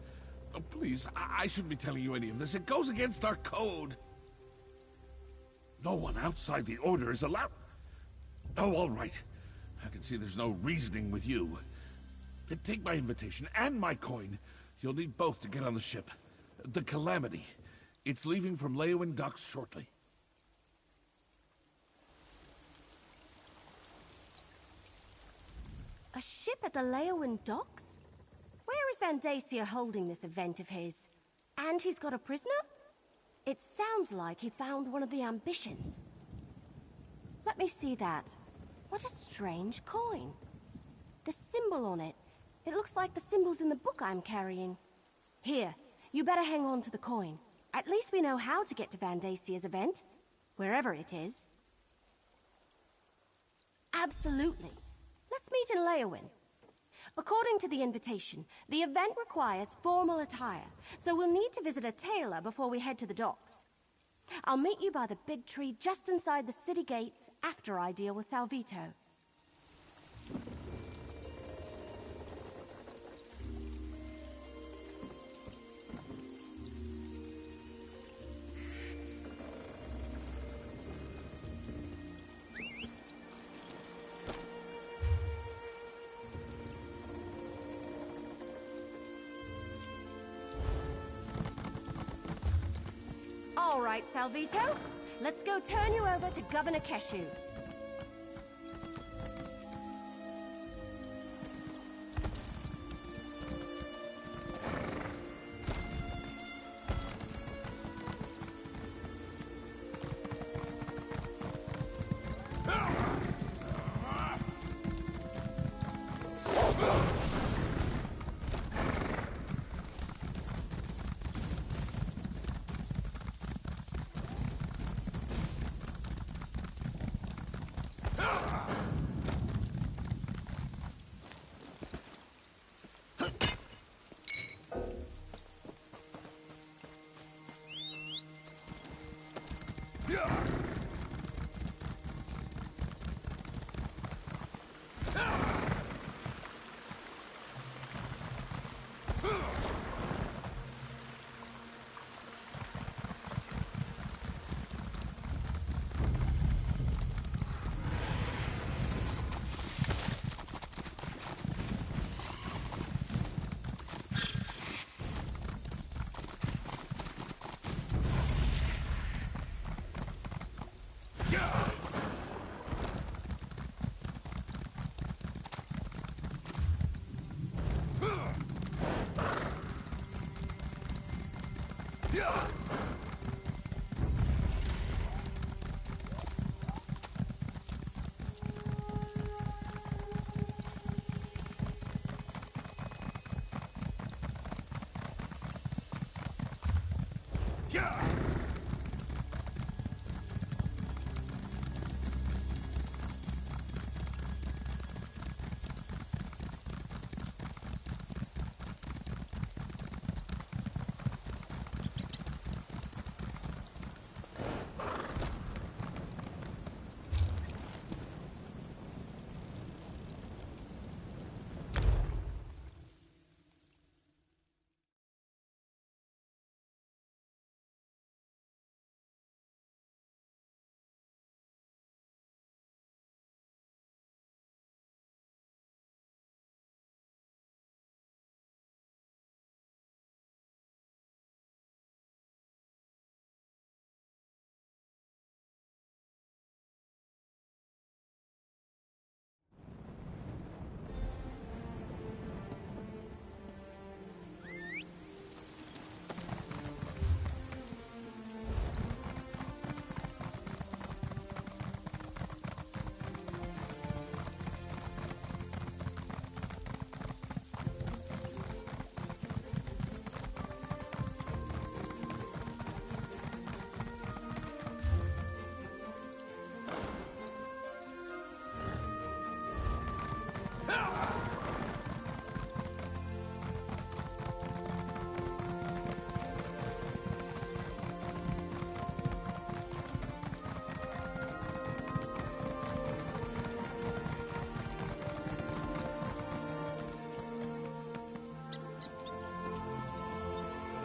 Oh, please, I shouldn't be telling you any of this. It goes against our code. No one outside the Order is allowed... Oh, all right. I can see there's no reasoning with you. Take my invitation and my coin. You'll need both to get on the ship. The Calamity. It's leaving from Leowin docks shortly. A ship at the Leowin docks? Where is Vandacia holding this event of his? And he's got a prisoner? It sounds like he found one of the ambitions. Let me see that. What a strange coin. The symbol on it. It looks like the symbols in the book I'm carrying. Here, you better hang on to the coin. At least we know how to get to Vandacia's event. Wherever it is. Absolutely. Let's meet in Leowin. According to the invitation, the event requires formal attire, so we'll need to visit a tailor before we head to the docks. I'll meet you by the big tree just inside the city gates after I deal with Salvito. All right, Salvito. Let's go turn you over to Governor Keshu.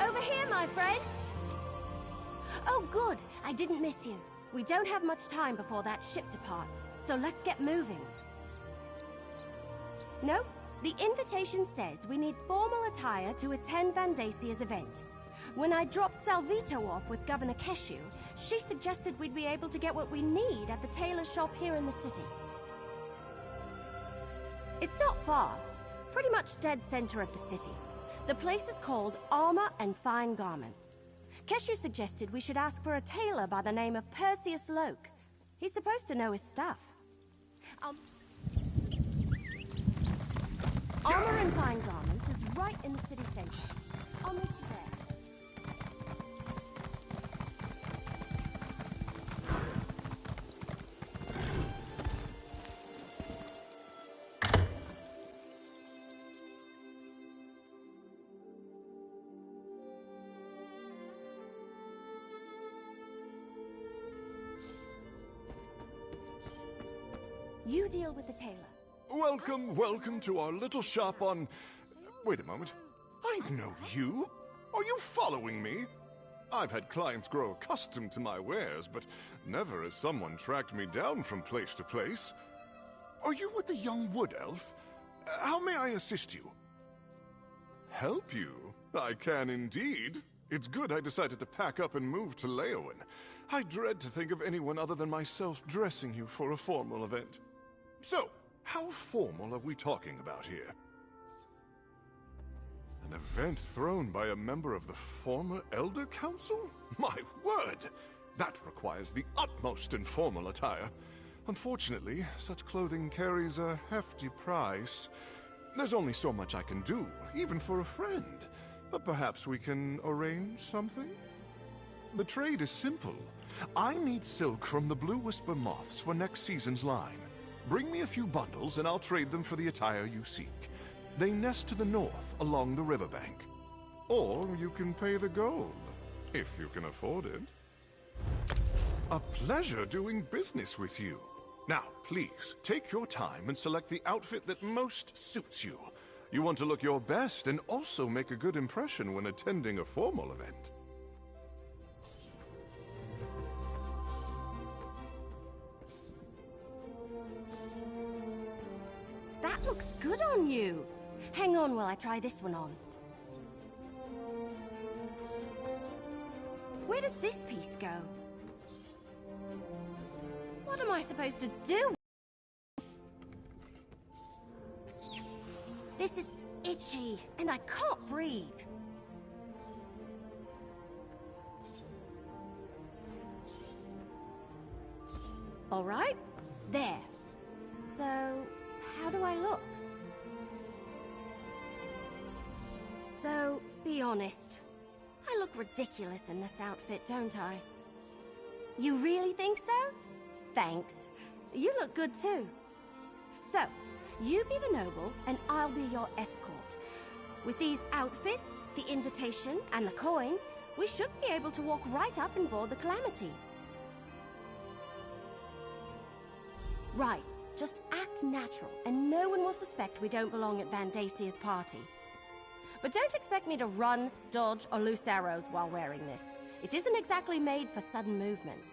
Over here, my friend! Oh, good. I didn't miss you. We don't have much time before that ship departs, so let's get moving. Nope. The invitation says we need formal attire to attend Vandasia's event. When I dropped Salvito off with Governor Keshu, she suggested we'd be able to get what we need at the tailor shop here in the city. It's not far. Pretty much dead center of the city. The place is called Armor and Fine Garments. Keshu suggested we should ask for a tailor by the name of Perseus Loke. He's supposed to know his stuff. Armor and Fine Garments is right in the city center. I'll meet you there. You deal with the tailor. Welcome to our little shop on... Wait a moment. I know you. Are you following me? I've had clients grow accustomed to my wares, but never has someone tracked me down from place to place. Are you with the young wood elf? How may I assist you? Help you? I can indeed. It's good I decided to pack up and move to Leowen. I dread to think of anyone other than myself dressing you for a formal event. So, how formal are we talking about here? An event thrown by a member of the former Elder Council? My word! That requires the utmost informal attire. Unfortunately, such clothing carries a hefty price. There's only so much I can do, even for a friend. But perhaps we can arrange something? The trade is simple. I need silk from the Blue Whisper Moths for next season's line. Bring me a few bundles and I'll trade them for the attire you seek. They nest to the north along the riverbank. Or you can pay the gold, if you can afford it. A pleasure doing business with you. Now, please, take your time and select the outfit that most suits you. You want to look your best and also make a good impression when attending a formal event. That looks good on you. Hang on while I try this one on. Where does this piece go? What am I supposed to do? This is itchy, and I can't breathe. All right, there. So, how do I look? So, be honest. I look ridiculous in this outfit, don't I? You really think so? Thanks. You look good too. So, you be the noble, and I'll be your escort. With these outfits, the invitation, and the coin, we should be able to walk right up and board the Calamity. Right, just act natural, and no one will suspect we don't belong at Vandasia's party. But don't expect me to run, dodge, or loose arrows while wearing this. It isn't exactly made for sudden movements.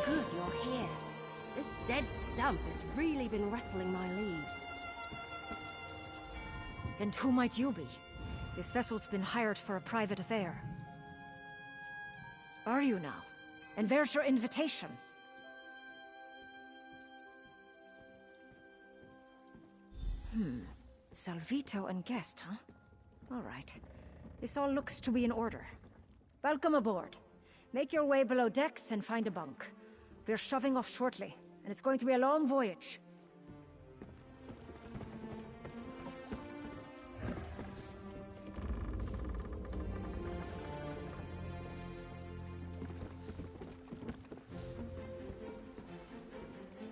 Good, you're here. This dead stump has really been rustling my leaves. And who might you be? This vessel's been hired for a private affair. Are you now? And where's your invitation? Salvito and guest, huh? All right. This all looks to be in order. Welcome aboard. Make your way below decks and find a bunk. We're shoving off shortly, and it's going to be a long voyage.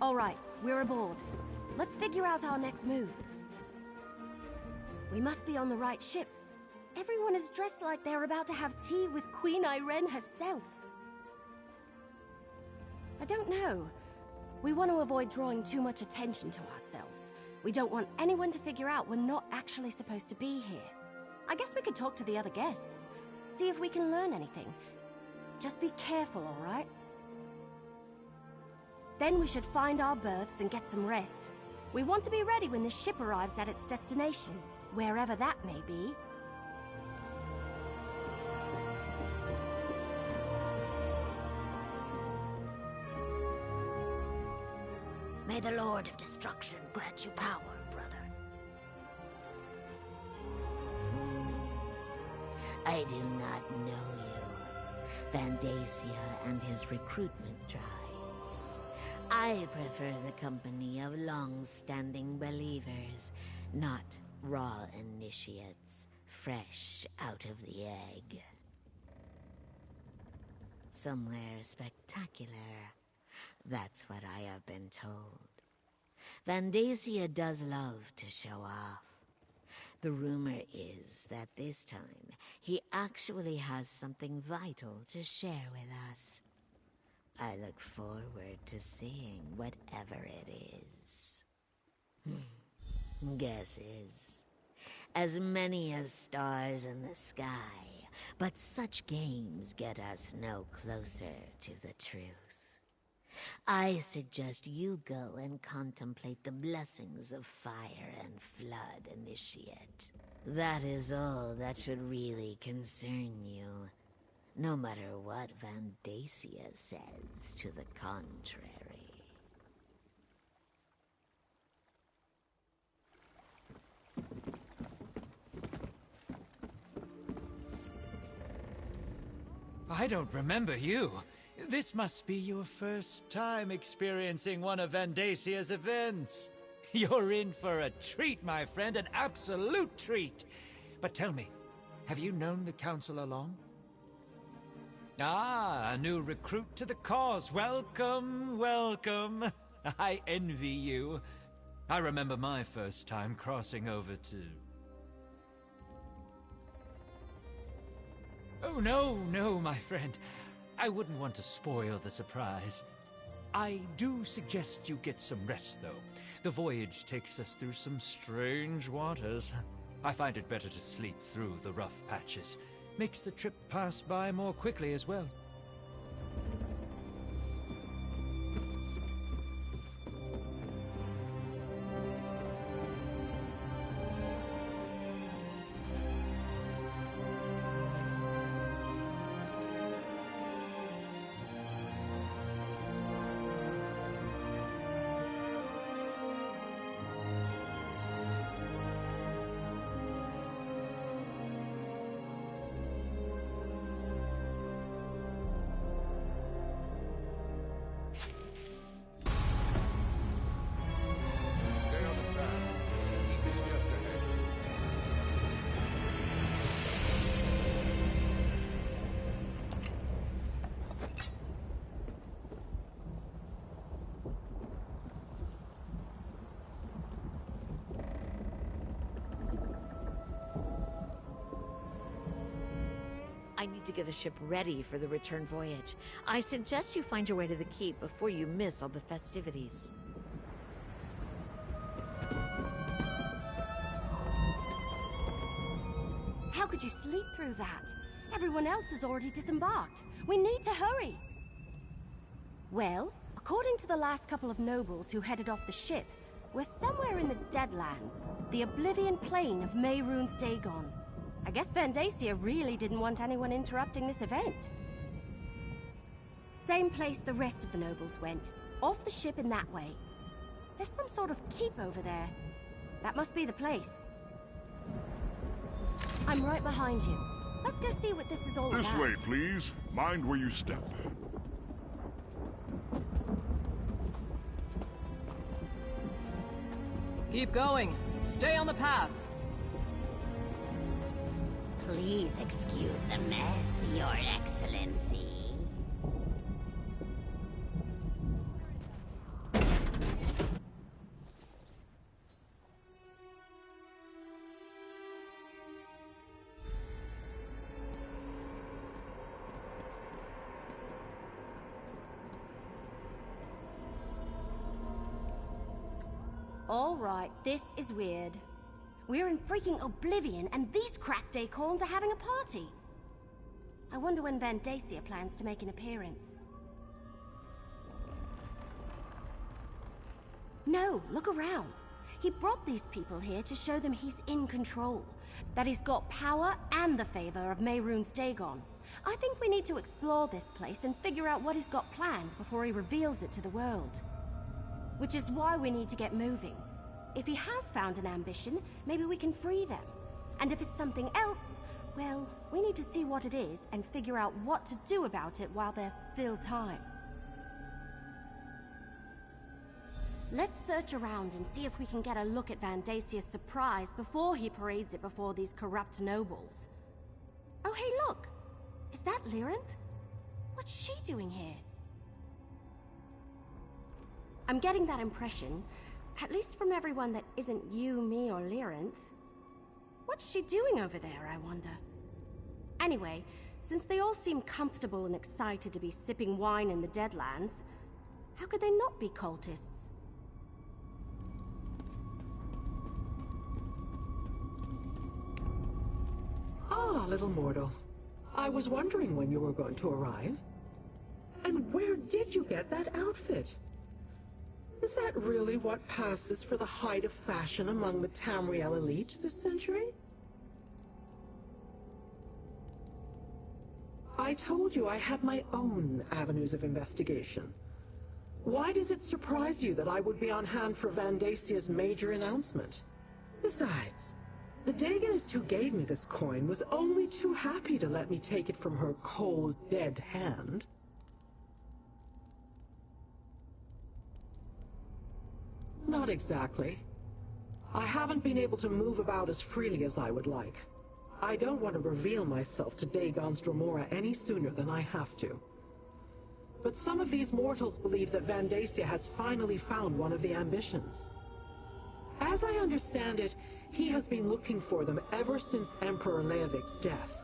All right, we're aboard. Let's figure out our next move. We must be on the right ship. Everyone is dressed like they're about to have tea with Queen Irene herself. I don't know. We want to avoid drawing too much attention to ourselves. We don't want anyone to figure out we're not actually supposed to be here. I guess we could talk to the other guests. See if we can learn anything. Just be careful, all right? Then we should find our berths and get some rest. We want to be ready when the ship arrives at its destination, wherever that may be. May the Lord of Destruction grant you power, brother. I do not know you, Vandasia and his recruitment drives. I prefer the company of long-standing believers, not raw initiates, fresh out of the egg. Somewhere spectacular. That's what I have been told. Vandasia does love to show off. The rumor is that this time, he actually has something vital to share with us. I look forward to seeing whatever it is. Guesses. As many as stars in the sky, but such games get us no closer to the truth. I suggest you go and contemplate the blessings of fire and flood, Initiate. That is all that should really concern you, no matter what Vandacia says to the contrary. I don't remember you. This must be your first time experiencing one of Vandacia's events. You're in for a treat, my friend, an absolute treat. But tell me, have you known the Council long? Ah, a new recruit to the cause. Welcome, welcome. I envy you. I remember my first time crossing over to... Oh, no, my friend. I wouldn't want to spoil the surprise. I do suggest you get some rest, though. The voyage takes us through some strange waters. I find it better to sleep through the rough patches. Makes the trip pass by more quickly as well. I need to get the ship ready for the return voyage. I suggest you find your way to the keep before you miss all the festivities. How could you sleep through that? Everyone else has already disembarked. We need to hurry. Well, according to the last couple of nobles who headed off the ship, we're somewhere in the Deadlands, the Oblivion Plain of My-Names-Killjoy. I guess Vandacia really didn't want anyone interrupting this event. Same place the rest of the nobles went, off the ship in that way. There's some sort of keep over there. That must be the place. I'm right behind you. Let's go see what this is all about. This way, please. Mind where you step. Keep going. Stay on the path. Please excuse the mess, Your Excellency. All right, this is weird. We're in freaking Oblivion, and these cracked acorns are having a party. I wonder when Vandacia plans to make an appearance. No, look around. He brought these people here to show them he's in control. That he's got power and the favor of My-Names-Killjoy. I think we need to explore this place and figure out what he's got planned before he reveals it to the world. Which is why we need to get moving. If he has found an ambition, maybe we can free them. And if it's something else, well, we need to see what it is and figure out what to do about it while there's still time. Let's search around and see if we can get a look at Vandacia's surprise before he parades it before these corrupt nobles. Oh, hey, look! Is that Lyrinth? What's she doing here? I'm getting that impression, at least from everyone that isn't you, me, or Lyrinth. What's she doing over there, I wonder? Anyway, since they all seem comfortable and excited to be sipping wine in the Deadlands, how could they not be cultists? Ah, little mortal. I was wondering when you were going to arrive. And And where did you get that outfit? Is that really what passes for the height of fashion among the Tamriel elite this century? I told you I had my own avenues of investigation. Why does it surprise you that I would be on hand for Vandasia's major announcement? Besides, the Dagonist who gave me this coin was only too happy to let me take it from her cold, dead hand. Not exactly. I haven't been able to move about as freely as I would like. I don't want to reveal myself to Dagon's Dromora any sooner than I have to. But some of these mortals believe that Vandacia has finally found one of the ambitions. As I understand it, he has been looking for them ever since Emperor Leovik's death.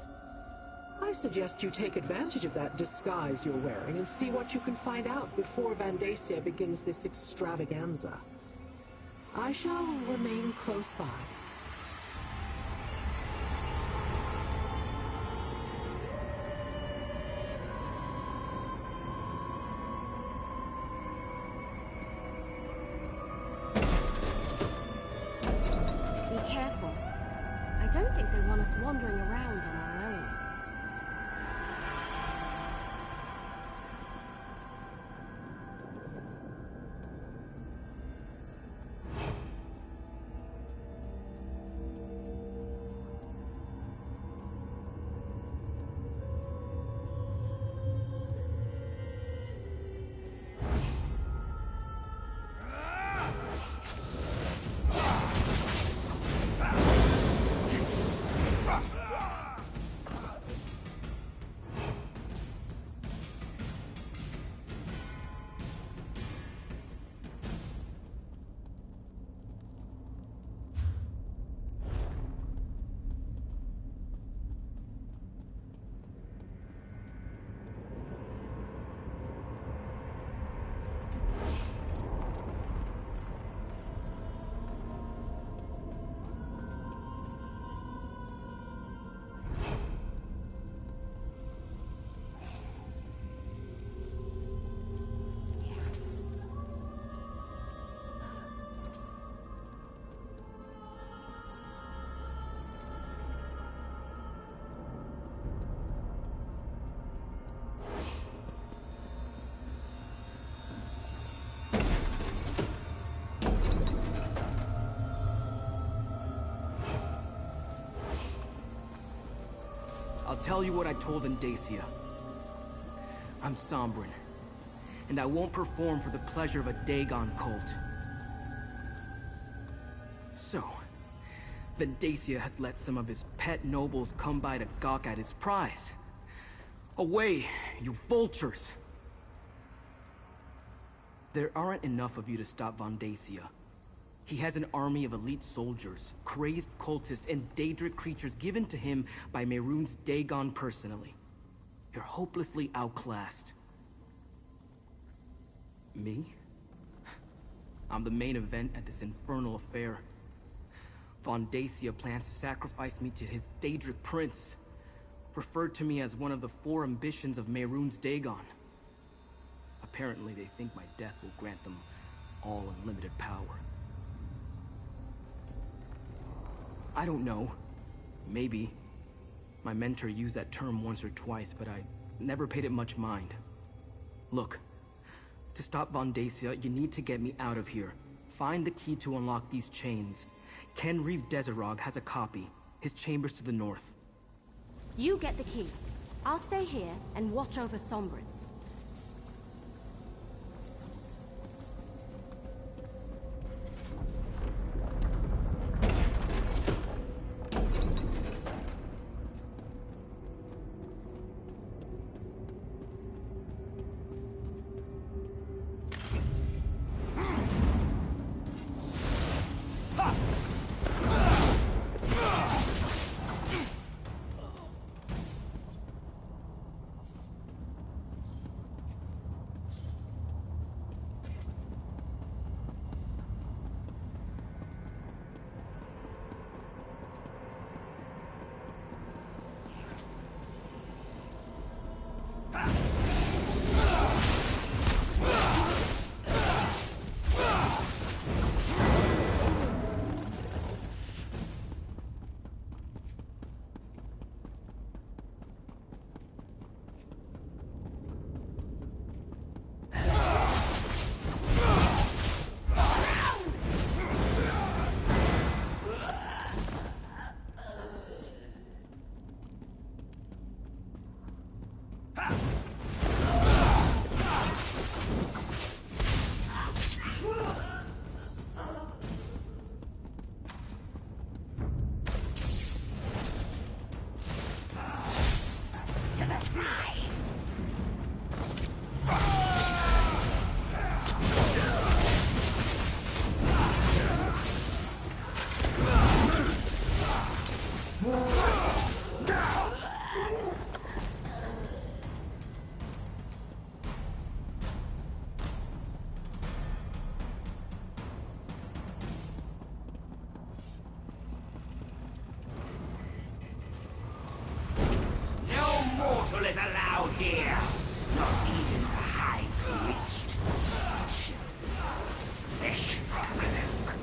I suggest you take advantage of that disguise you're wearing and see what you can find out before Vandacia begins this extravaganza. I shall remain close by. Be careful. I don't think they want us wandering around on our own. I'll tell you what I told Vandacia. I'm Sombrin, and I won't perform for the pleasure of a Dagon cult. So, Vandacia has let some of his pet nobles come by to gawk at his prize. Away, you vultures! There aren't enough of you to stop Vandacia. He has an army of elite soldiers, crazed cultists, and Daedric creatures given to him by Mehrunes Dagon personally. You're hopelessly outclassed. Me? I'm the main event at this infernal affair. Vandacia plans to sacrifice me to his Daedric prince, referred to me as one of the 4 ambitions of Mehrunes Dagon. Apparently they think my death will grant them all unlimited power. I don't know. Maybe. My mentor used that term once or twice, but I never paid it much mind. Look, to stop Vandacia, you need to get me out of here. Find the key to unlock these chains. Ken Reeve Desirog has a copy. His chamber's to the north. You get the key. I'll stay here and watch over Sombrin. here. Not even the High Priest. Flesh cloak.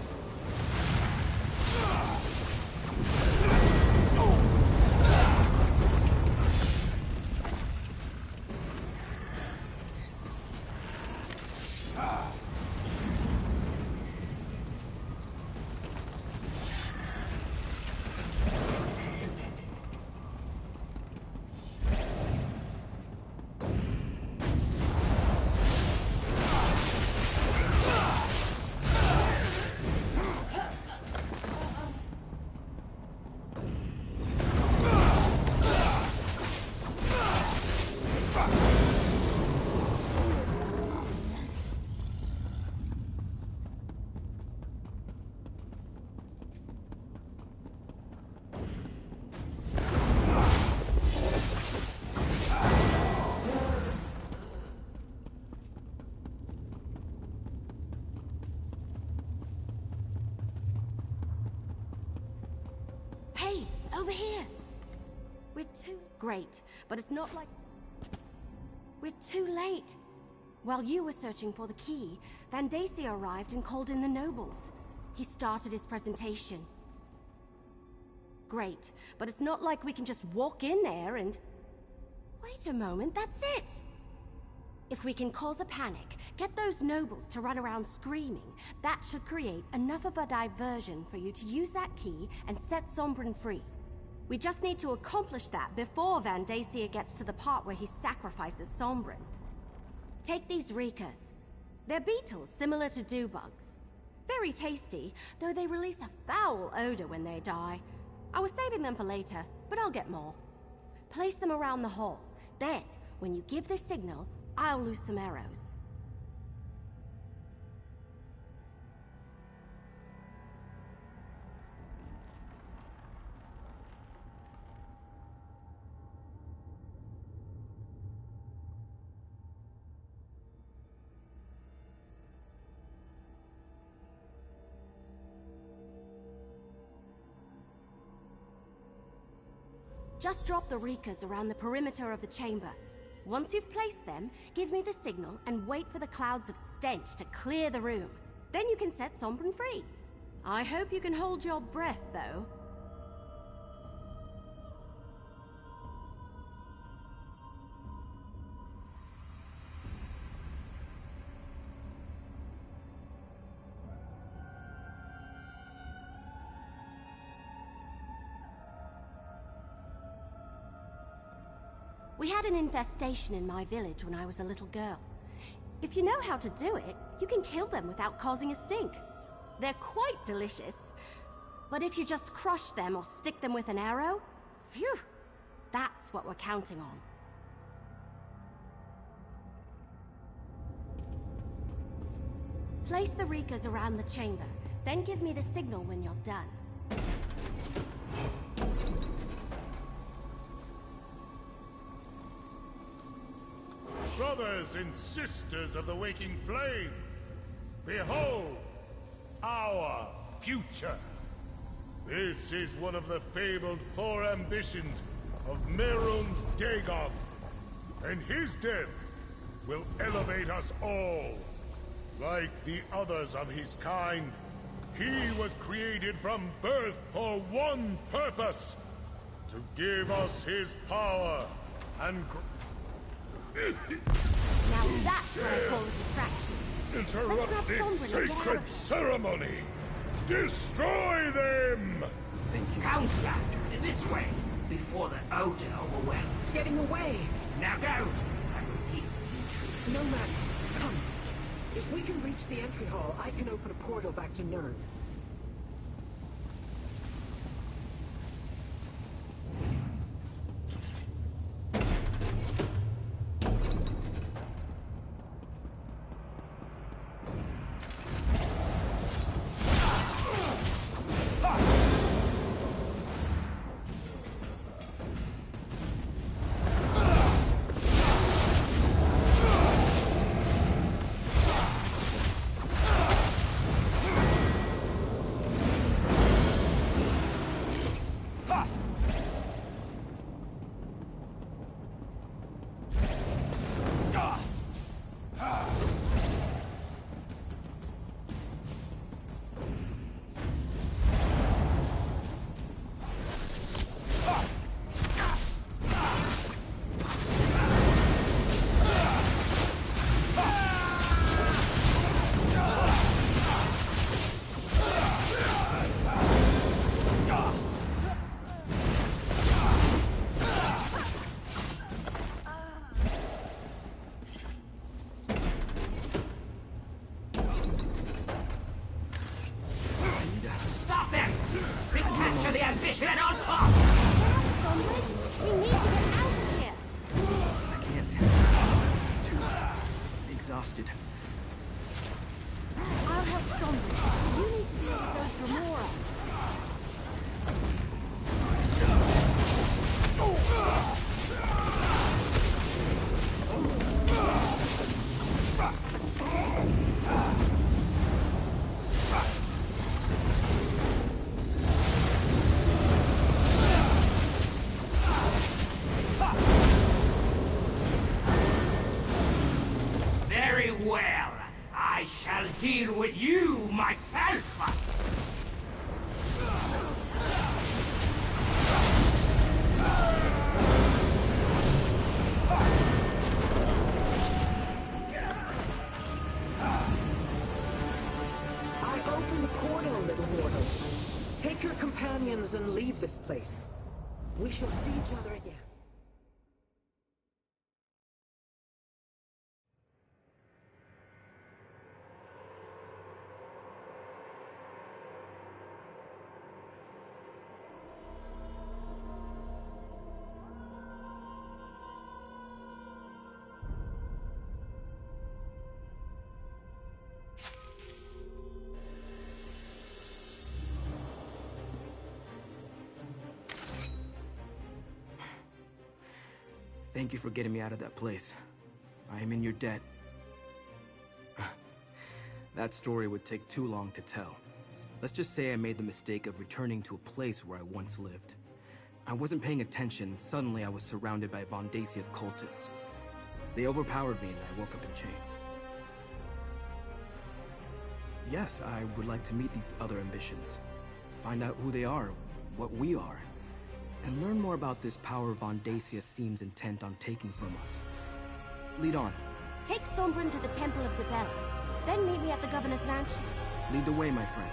Hey, over here! We're too great, but it's not like... We're too late. While you were searching for the key, Vandacia arrived and called in the nobles. He started his presentation. Great, but it's not like we can just walk in there and... Wait a moment, that's it! If we can cause a panic, get those nobles to run around screaming, that should create enough of a diversion for you to use that key and set Sombrin free. We just need to accomplish that before Vandacia gets to the part where he sacrifices Sombrin. Take these Reekers. They're beetles similar to dewbugs. Very tasty, though they release a foul odor when they die. I was saving them for later, but I'll get more. Place them around the hall. Then, when you give this signal, I'll loose some arrows. Just drop the Reekers around the perimeter of the chamber. Once you've placed them, give me the signal and wait for the clouds of stench to clear the room. Then you can set Sombrin free. I hope you can hold your breath, though. We had an infestation in my village when I was a little girl. If you know how to do it, you can kill them without causing a stink. They're quite delicious. But if you just crush them or stick them with an arrow, phew, that's what we're counting on. Place the Reekers around the chamber, then give me the signal when you're done. Brothers and sisters of the waking flame, behold our future. This is one of the fabled 4 ambitions of My-Names-Killjoy, and his death will elevate us all. Like the others of his kind, he was created from birth for one purpose: to give us his power and now that's what I call a distraction. interrupt this sacred ceremony! Destroy them! Thank you. Counselor, this way, before the odor overwhelms. Getting away! Now go! I will deal with you. No matter. Come, if we can reach the entry hall, I can open a portal back to Nirn. Get on top! We need to get out of here! I can't. Too exhausted. I'll help Sombra. You need to deal with those Dremora. Very well. I shall deal with you myself. I opened the portal, little mortal. Take your companions and leave this place. We shall see each other again. Thank you for getting me out of that place. I am in your debt. That story would take too long to tell. Let's just say I made the mistake of returning to a place where I once lived. I wasn't paying attention, suddenly I was surrounded by Vandasia's cultists. They overpowered me and I woke up in chains. Yes, I would like to meet these other ambitions. Find out who they are, what we are, and learn more about this power Vandasia seems intent on taking from us. Lead on. Take Sombra to the Temple of Debella. Then meet me at the Governor's Mansion. Lead the way, my friend.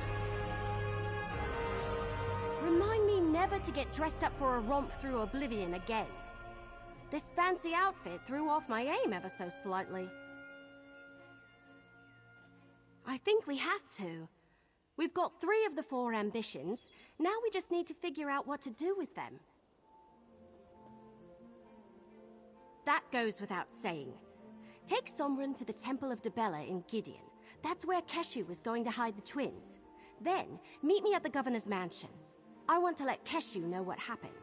Remind me never to get dressed up for a romp through oblivion again. This fancy outfit threw off my aim ever so slightly. I think we have to. We've got 3 of the 4 ambitions. Now we just need to figure out what to do with them. That goes without saying. Take Sombra to the Temple of Debella in Gideon. That's where Keshu was going to hide the twins. Then, meet me at the Governor's Mansion. I want to let Keshu know what happened.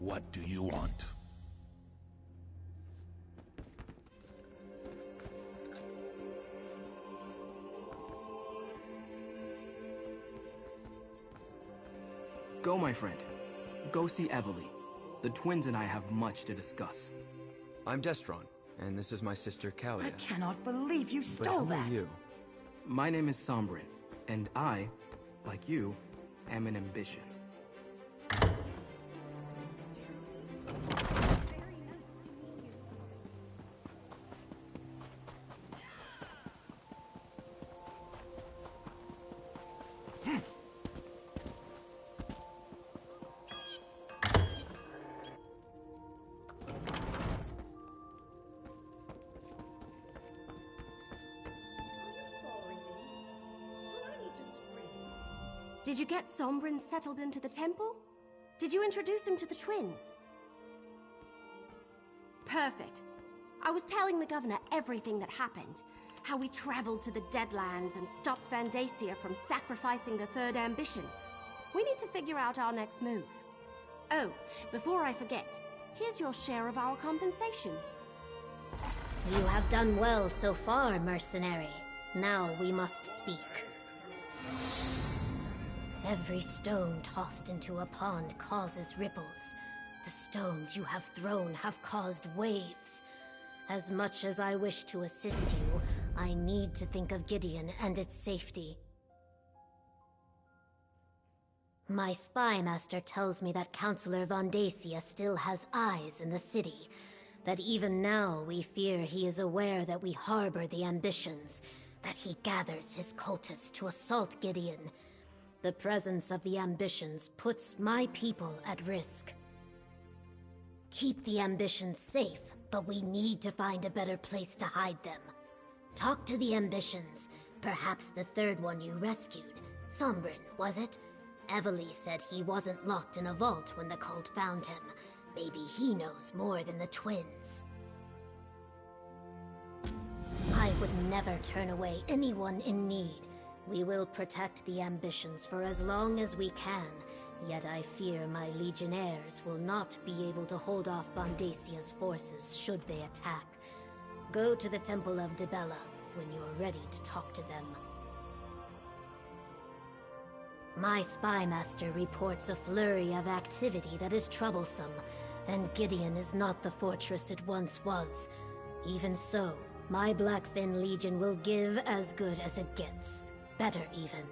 What do you want? Go, my friend. Go see Evely. The twins and I have much to discuss. I'm Destron, and this is my sister Kalia. I cannot believe you stole But who that. are you? My name is Sombrin, and I, like you, am an ambition. Did you get Sombrin settled into the temple? Did you introduce him to the twins? Perfect. I was telling the governor everything that happened. How we traveled to the Deadlands and stopped Vandasia from sacrificing the 3rd ambition. We need to figure out our next move. Oh, before I forget, here's your share of our compensation. You have done well so far, mercenary. Now we must speak. Every stone tossed into a pond causes ripples. The stones you have thrown have caused waves. As much as I wish to assist you, I need to think of Gideon and its safety. My spy master tells me that Counselor Vondacia still has eyes in the city. That even now we fear he is aware that we harbor the ambitions. That he gathers his cultists to assault Gideon. The presence of the ambitions puts my people at risk. Keep the ambitions safe, but we need to find a better place to hide them. Talk to the ambitions. Perhaps the third one you rescued. Sombrin, was it? Evely said he wasn't locked in a vault when the cult found him. Maybe he knows more than the twins. I would never turn away anyone in need. We will protect the ambitions for as long as we can, yet I fear my legionnaires will not be able to hold off Vondacia's forces should they attack. Go to the Temple of Dibella when you're ready to talk to them. My spy master reports a flurry of activity that is troublesome, and Gideon is not the fortress it once was. Even so, my Blackfin Legion will give as good as it gets. Better even.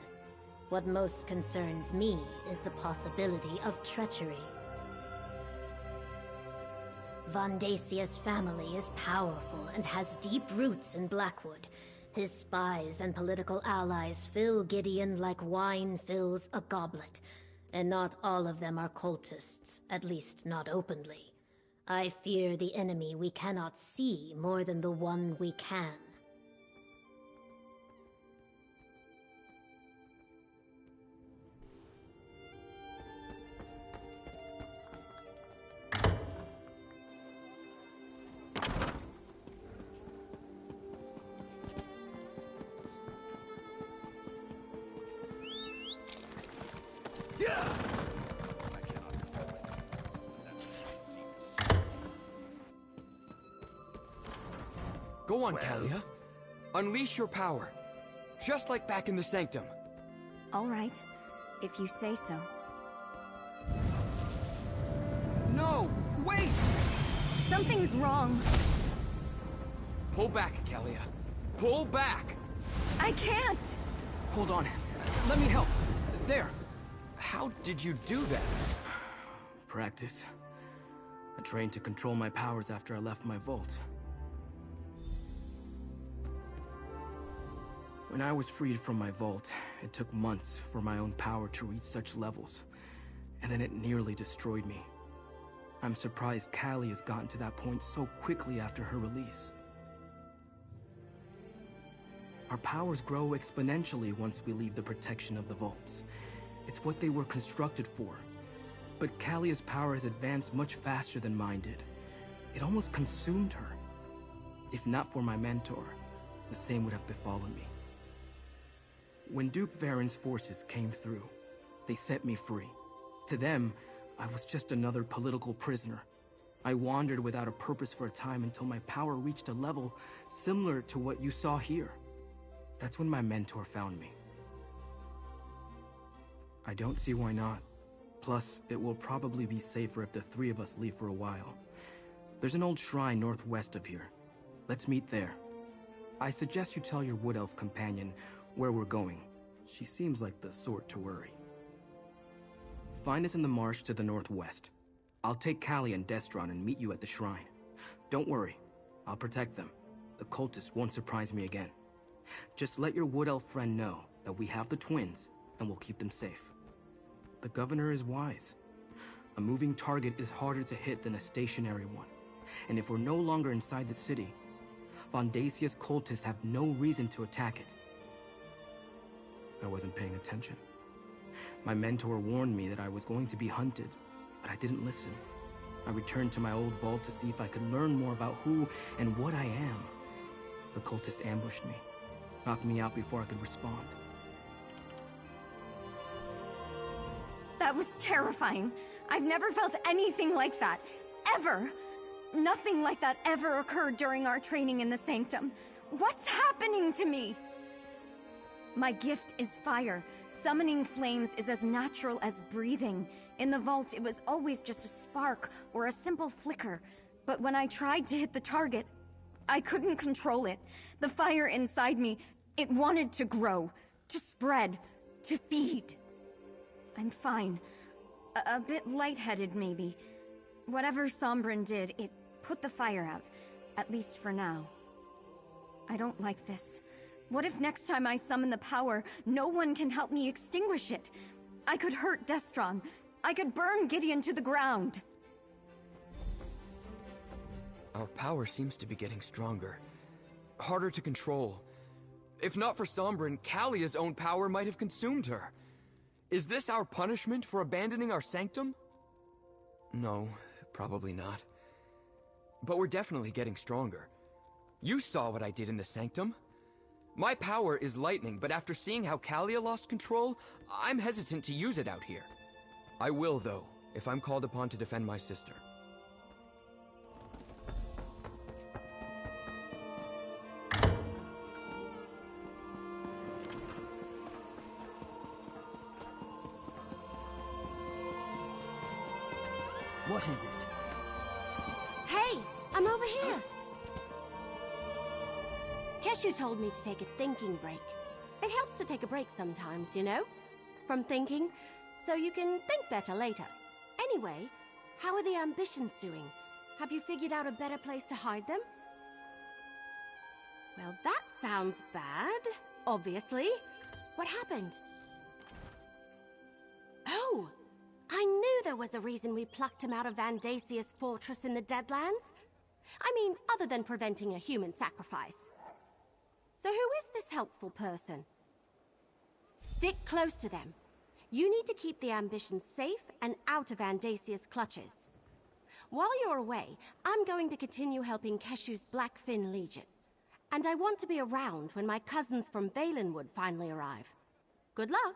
What most concerns me is the possibility of treachery. Vondacia's family is powerful and has deep roots in Blackwood. His spies and political allies fill Gideon like wine fills a goblet. And not all of them are cultists, at least not openly. I fear the enemy we cannot see more than the one we can. Go on, Kalia. Unleash your power. Just like back in the Sanctum. All right, if you say so. No! Wait! Something's wrong. Pull back, Kalia. Pull back! I can't! Hold on. Let me help. There. How did you do that? Practice. I trained to control my powers after I left my vault. When I was freed from my vault, it took months for my own power to reach such levels, and then it nearly destroyed me. I'm surprised Callie has gotten to that point so quickly after her release. Our powers grow exponentially once we leave the protection of the vaults. It's what they were constructed for. But Calia's power has advanced much faster than mine did. It almost consumed her. If not for my mentor, the same would have befallen me. When Duke Varen's forces came through, they set me free. To them, I was just another political prisoner. I wandered without a purpose for a time until my power reached a level similar to what you saw here. That's when my mentor found me. I don't see why not. Plus, it will probably be safer if the three of us leave for a while. There's an old shrine northwest of here. Let's meet there. I suggest you tell your Wood Elf companion where we're going. She seems like the sort to worry. Find us in the marsh to the northwest. I'll take Callie and Destron and meet you at the shrine. Don't worry, I'll protect them. The cultists won't surprise me again. Just let your Wood Elf friend know that we have the twins, and we'll keep them safe. The governor is wise. A moving target is harder to hit than a stationary one. And if we're no longer inside the city, Vondacia's cultists have no reason to attack it. I wasn't paying attention. My mentor warned me that I was going to be hunted, but I didn't listen. I returned to my old vault to see if I could learn more about who and what I am. The cultist ambushed me, knocked me out before I could respond. That was terrifying. I've never felt anything like that. Ever. Nothing like that ever occurred during our training in the Sanctum. What's happening to me? My gift is fire. Summoning flames is as natural as breathing. In the vault, it was always just a spark or a simple flicker. But when I tried to hit the target, I couldn't control it. The fire inside me, it wanted to grow, to spread, to feed. I'm fine. A bit lightheaded, maybe. Whatever Sombrin did, it put the fire out. At least for now. I don't like this. What if next time I summon the power, no one can help me extinguish it? I could hurt Destron. I could burn Gideon to the ground. Our power seems to be getting stronger. Harder to control. If not for Sombrin, Kalia's own power might have consumed her. Is this our punishment for abandoning our sanctum? No, probably not. But we're definitely getting stronger. You saw what I did in the sanctum. My power is lightning, but after seeing how Kalia lost control, I'm hesitant to use it out here. I will, though, if I'm called upon to defend my sister. What is it? Hey, I'm over here. Keshu told me to take a thinking break. It helps to take a break sometimes, you know? From thinking, so you can think better later. Anyway, how are the ambitions doing? Have you figured out a better place to hide them? Well, that sounds bad, obviously. What happened? Oh! I knew there was a reason we plucked him out of Vandasia's fortress in the Deadlands. I mean, other than preventing a human sacrifice. So who is this helpful person? Stick close to them. You need to keep the ambitions safe and out of Vandasia's clutches. While you're away, I'm going to continue helping Keshu's Blackfin Legion. And I want to be around when my cousins from Valenwood finally arrive. Good luck!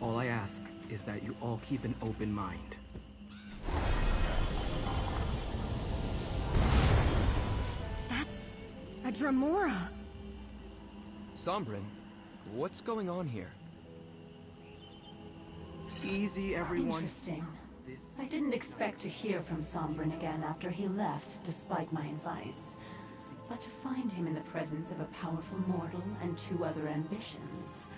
All I ask is that you all keep an open mind. That's a Dremora. Sombrin, what's going on here? Easy, everyone. Interesting. I didn't expect to hear from Sombrin again after he left, despite my advice. But to find him in the presence of a powerful mortal and 2 other ambitions...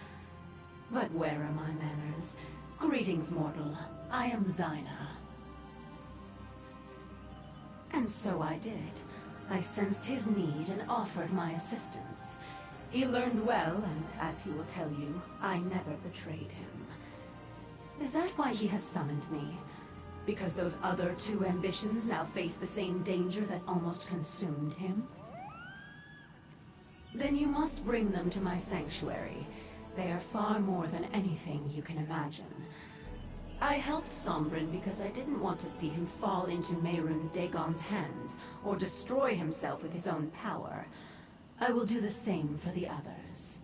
But where are my manners? Greetings, mortal. I am Zaina. And so I did. I sensed his need and offered my assistance. He learned well, and as he will tell you, I never betrayed him. Is that why he has summoned me? Because those other 2 ambitions now face the same danger that almost consumed him? Then you must bring them to my sanctuary. They are far more than anything you can imagine. I helped Sombrin because I didn't want to see him fall into Mehrunes Dagon's hands, or destroy himself with his own power. I will do the same for the others.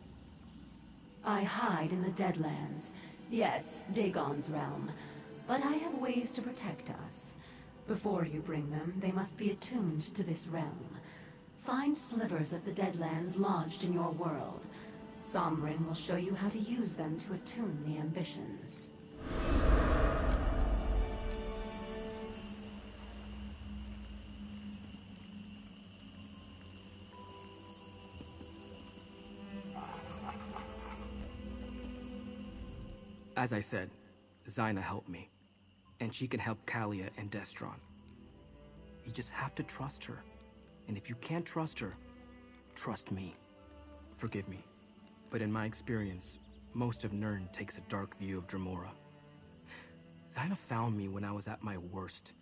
I hide in the Deadlands. Yes, Dagon's realm. But I have ways to protect us. Before you bring them, they must be attuned to this realm. Find slivers of the Deadlands lodged in your world. Sombrin will show you how to use them to attune the ambitions. As I said, Zaina helped me. And she can help Kalia and Destron. You just have to trust her. And if you can't trust her, trust me. Forgive me. But in my experience, most of Nirn takes a dark view of Dremora. Zaina found me when I was at my worst.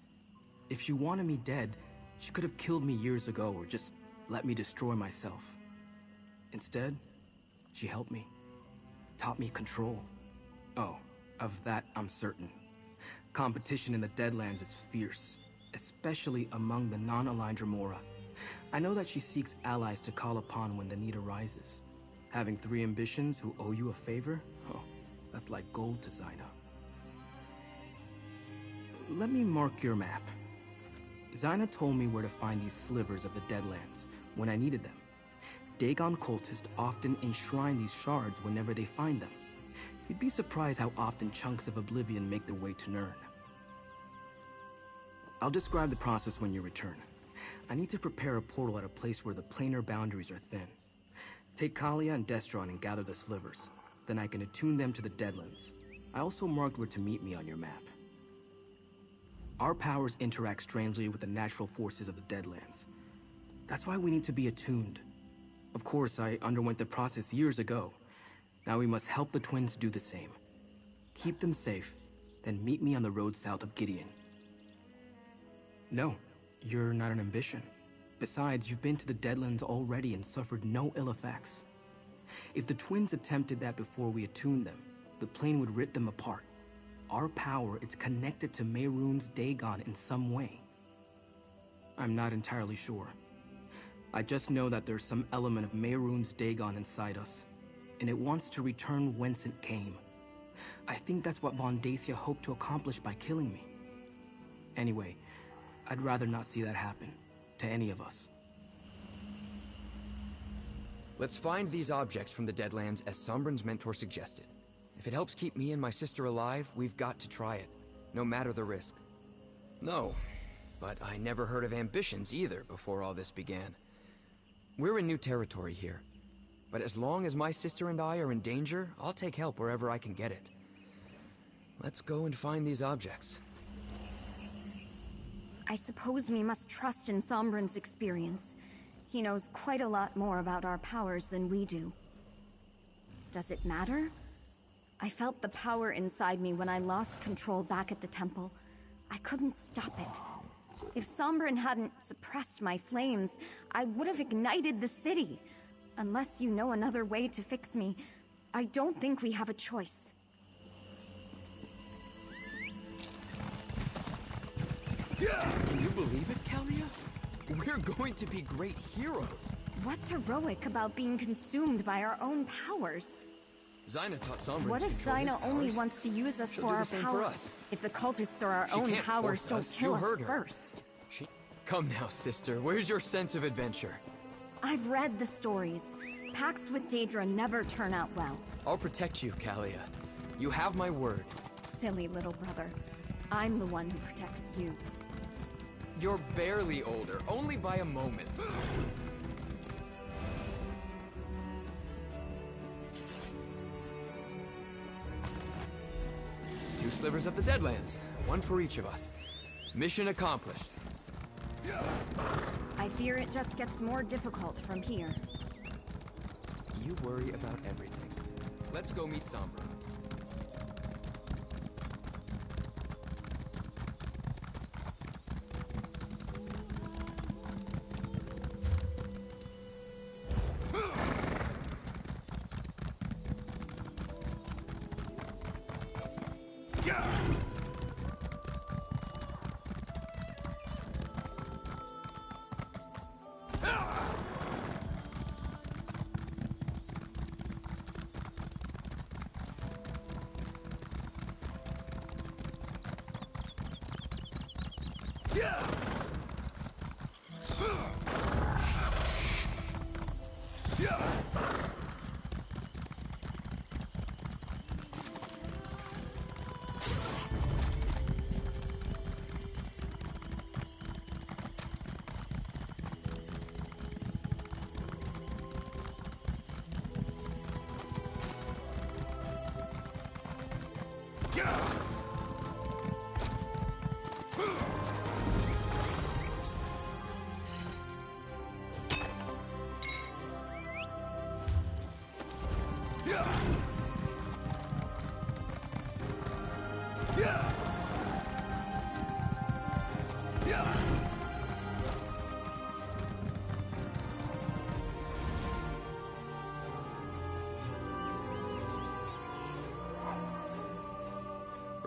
If she wanted me dead, she could have killed me years ago or just let me destroy myself. Instead, She helped me. Taught me control. Oh, of that I'm certain. Competition in the Deadlands is fierce, especially among the non-aligned Remora. I know that she seeks allies to call upon when the need arises. Having 3 ambitions who owe you a favor? Oh, that's like gold to Zyna. Let me mark your map. Zyna told me where to find these slivers of the Deadlands when I needed them. Dagon cultists often enshrine these shards whenever they find them. You'd be surprised how often chunks of oblivion make their way to Nirn. I'll describe the process when you return. I need to prepare a portal at a place where the planar boundaries are thin. Take Kalia and Destron and gather the slivers. Then I can attune them to the Deadlands. I also marked where to meet me on your map. Our powers interact strangely with the natural forces of the Deadlands. That's why we need to be attuned. Of course, I underwent the process years ago. Now we must help the twins do the same. Keep them safe, then meet me on the road south of Gideon. No, you're not an ambition. Besides, you've been to the Deadlands already and suffered no ill effects. If the twins attempted that before we attuned them, the plane would rip them apart. Our power is connected to Mehrunes Dagon in some way. I'm not entirely sure. I just know that there's some element of Mehrunes Dagon inside us, and it wants to return whence it came. I think that's what Von Dacia hoped to accomplish by killing me. Anyway, I'd rather not see that happen to any of us. Let's find these objects from the Deadlands as Sombrin's mentor suggested. If it helps keep me and my sister alive, we've got to try it, no matter the risk. No, but I never heard of ambitions either before all this began. We're in new territory here, but as long as my sister and I are in danger, I'll take help wherever I can get it. Let's go and find these objects. I suppose we must trust in Sombrin's experience. He knows quite a lot more about our powers than we do. Does it matter? I felt the power inside me when I lost control back at the temple. I couldn't stop it. If Sombrin hadn't suppressed my flames, I would have ignited the city. Unless you know another way to fix me, I don't think we have a choice. Can you believe it, Kalia? We're going to be great heroes. What's heroic about being consumed by our own powers? Zyna taught Sombrin What if Zyna only wants to use us for our power? If the cultists or our own powers don't kill us first. Come now, sister. Where's your sense of adventure? I've read the stories. Pacts with Daedra never turn out well. I'll protect you, Kalia. You have my word. Silly little brother. I'm the one who protects you. You're barely older, only by a moment. Two slivers of the Deadlands, one for each of us. Mission accomplished. I fear it just gets more difficult from here. You worry about everything. Let's go meet Sombrin.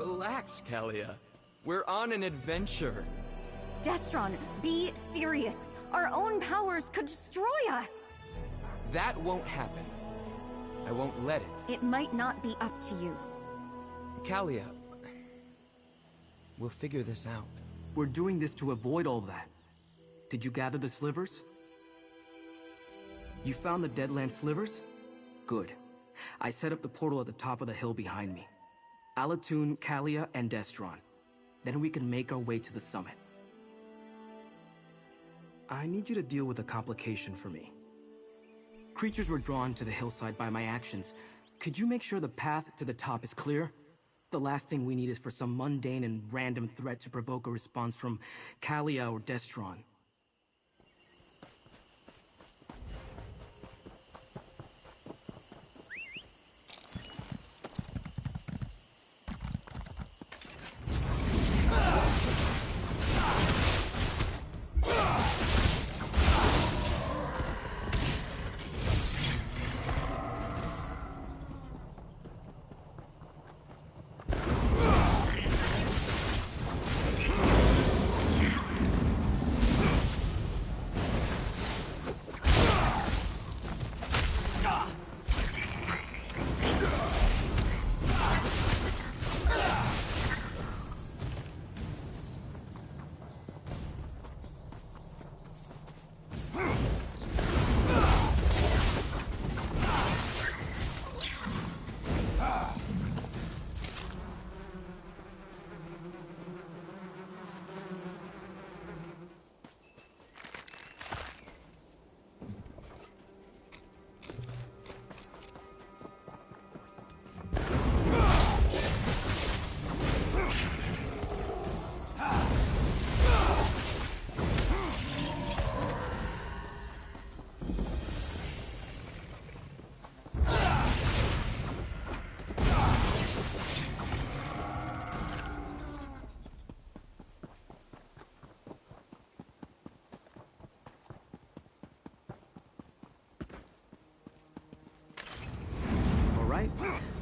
Relax, Kalia. We're on an adventure. Destron, be serious. Our own powers could destroy us. That won't happen. I won't let it. It might not be up to you. Kalia, we'll figure this out. We're doing this to avoid all that. Did you gather the slivers? You found the Deadland slivers? Good. I set up the portal at the top of the hill behind me. Alatun, Kalia, and Destron. Then we can make our way to the summit. I need you to deal with a complication for me. Creatures were drawn to the hillside by my actions. Could you make sure the path to the top is clear? The last thing we need is for some mundane and random threat to provoke a response from Kalia or Destron.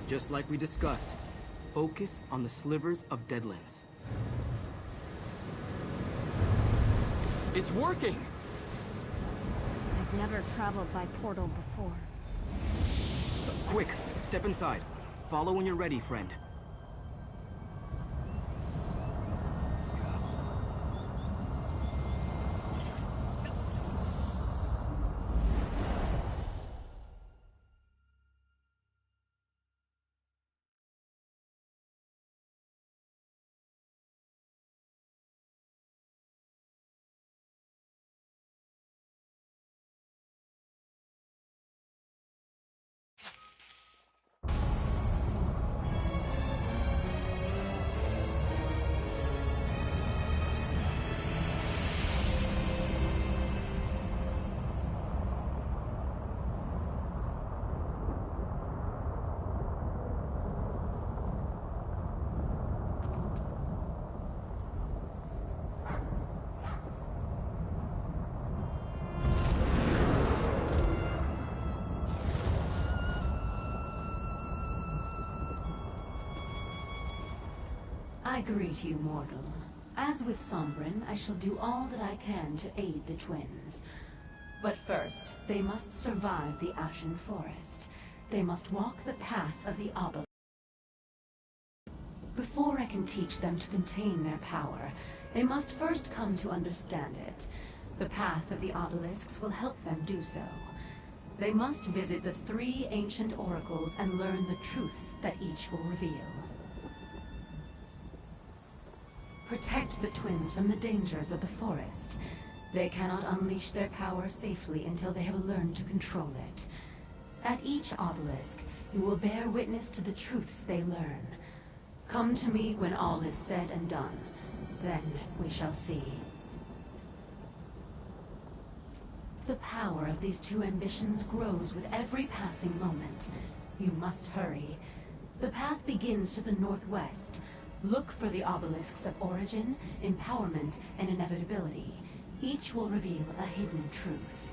Just like we discussed, focus on the slivers of Deadlands. It's working! I've never traveled by portal before. Quick, step inside. Follow when you're ready, friend. I greet you, mortal. As with Sombrin, I shall do all that I can to aid the twins. But first, they must survive the Ashen Forest. They must walk the path of the obelisk. Before I can teach them to contain their power, they must first come to understand it. The path of the obelisks will help them do so. They must visit the 3 ancient oracles and learn the truths that each will reveal. Protect the twins from the dangers of the forest. They cannot unleash their power safely until they have learned to control it. At each obelisk, you will bear witness to the truths they learn. Come to me when all is said and done. Then we shall see. The power of these 2 ambitions grows with every passing moment. You must hurry. The path begins to the northwest. Look for the obelisks of origin, empowerment, and inevitability. Each will reveal a hidden truth.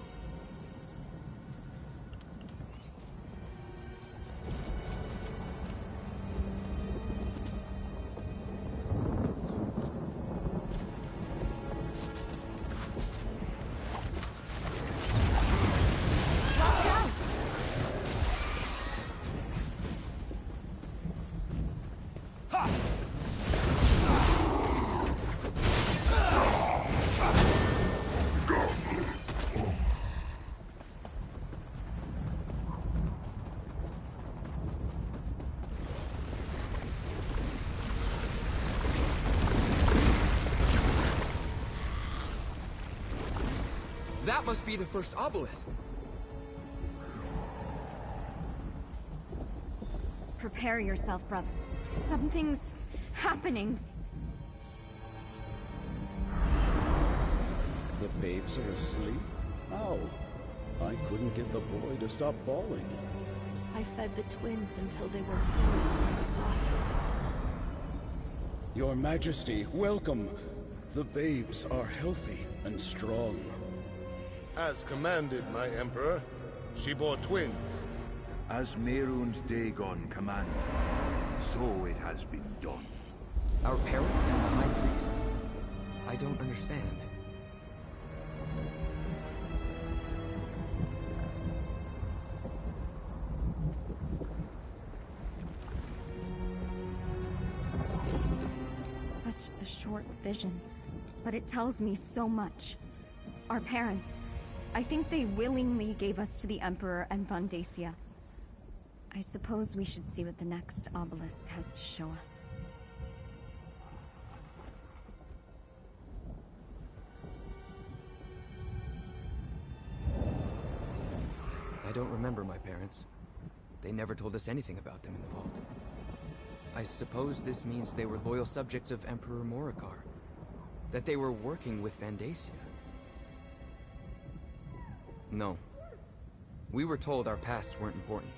That must be the first obelisk. Prepare yourself, brother. Something's happening. The babes are asleep? How? I couldn't get the boy to stop bawling. I fed the twins until they were fully exhausted. Your Majesty, welcome. The babes are healthy and strong. As commanded, my Emperor. She bore twins. As Mehrunes Dagon commanded, so it has been done. Our parents and the High Priest? I don't understand. Such a short vision, but it tells me so much. Our parents, I think they willingly gave us to the Emperor and Vandacia. I suppose we should see what the next obelisk has to show us. I don't remember my parents. They never told us anything about them in the vault. I suppose this means they were loyal subjects of Emperor Morikar. That they were working with Vandacia. No. We were told our pasts weren't important.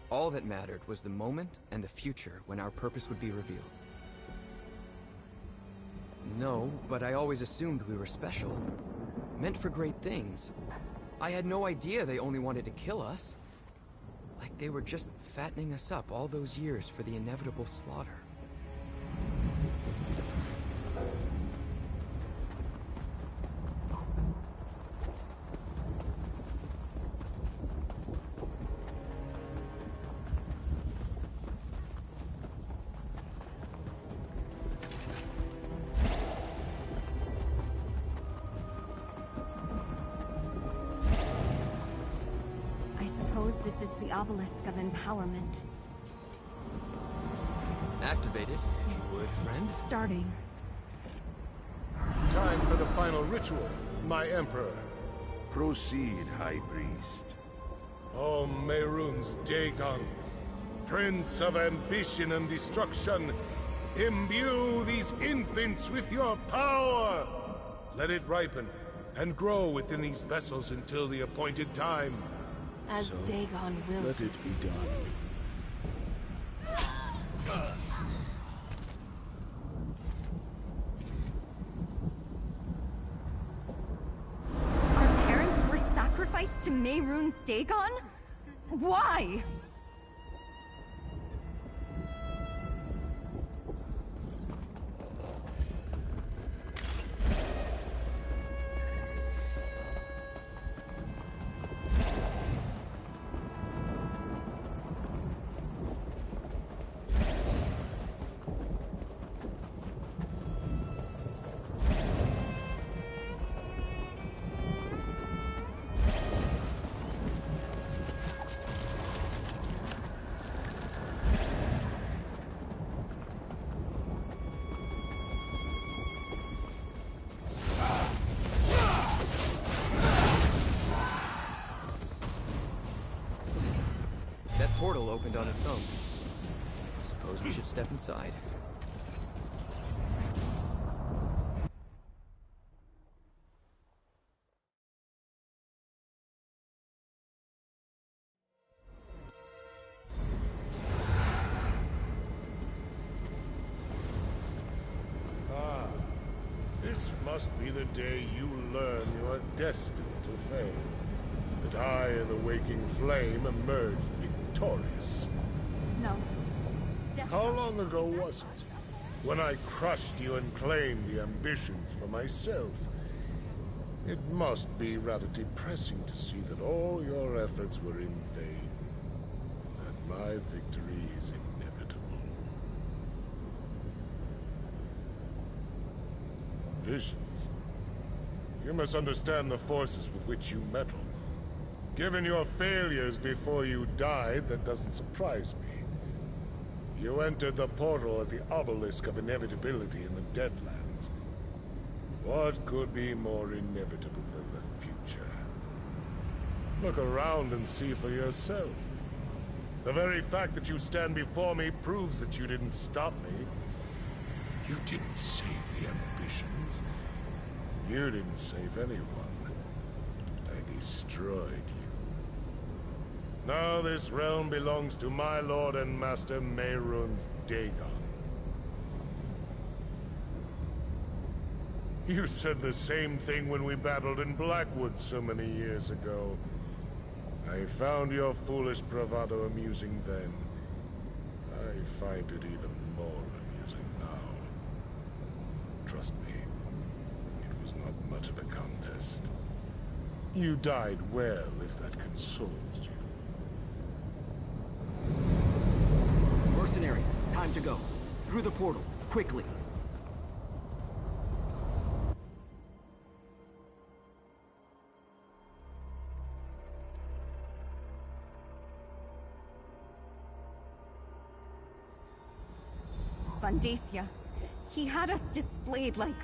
All that mattered was the moment and the future when our purpose would be revealed. No, but I always assumed we were special. Meant for great things. I had no idea they only wanted to kill us. Like they were just fattening us up all those years for the inevitable slaughter. This is the obelisk of empowerment. Activated, if you would, friend. Starting. Time for the final ritual, my Emperor. Proceed, High Priest. O Mehrunes Dagon, Prince of ambition and destruction, imbue these infants with your power! Let it ripen and grow within these vessels until the appointed time. As so, Dagon wills. Let it be done. Our parents were sacrificed to Mehrunes Dagon? Why? Portal opened on its own. Suppose we should step inside. Ah, this must be the day you learn you are destined to fail. That I and the waking flame emerged victorious. No. How long ago was it? When I crushed you and claimed the ambitions for myself. It must be rather depressing to see that all your efforts were in vain. That my victory is inevitable. Visions? You must understand the forces with which you meddle. Given your failures before you died, that doesn't surprise me. You entered the portal at the obelisk of inevitability in the Deadlands. What could be more inevitable than the future? Look around and see for yourself. The very fact that you stand before me proves that you didn't stop me. You didn't save the ambitions. You didn't save anyone. I destroyed you. Now this realm belongs to my lord and master My-Names-Dagon. You said the same thing when we battled in Blackwood so many years ago. I found your foolish bravado amusing then. I find it even more amusing now. Trust me, it was not much of a contest. You died well, if that consoles you. Mercenary, time to go. Through the portal, quickly. Vandacia. He had us displayed like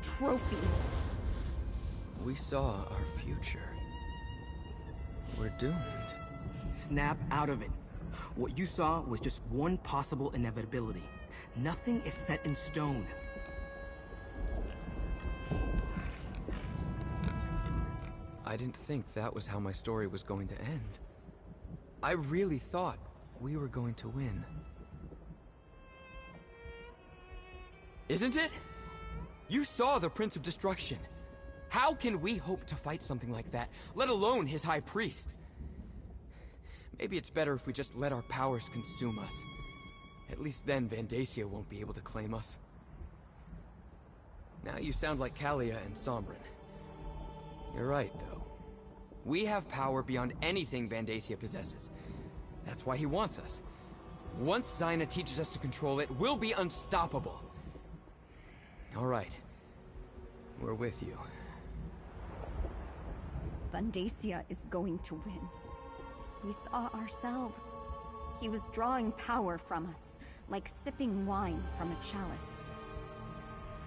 trophies. We saw our future. We're doomed. Snap out of it. What you saw was just one possible inevitability. Nothing is set in stone. I didn't think that was how my story was going to end. I really thought we were going to win. Isn't it? You saw the Prince of Destruction. How can we hope to fight something like that, let alone his High Priest? Maybe it's better if we just let our powers consume us. At least then Vandacia won't be able to claim us. Now you sound like Kalia and Sombrin. You're right, though. We have power beyond anything Vandacia possesses. That's why he wants us. Once Zaina teaches us to control it, we'll be unstoppable. All right. We're with you. Vandacia is going to win. We saw ourselves. He was drawing power from us, like sipping wine from a chalice.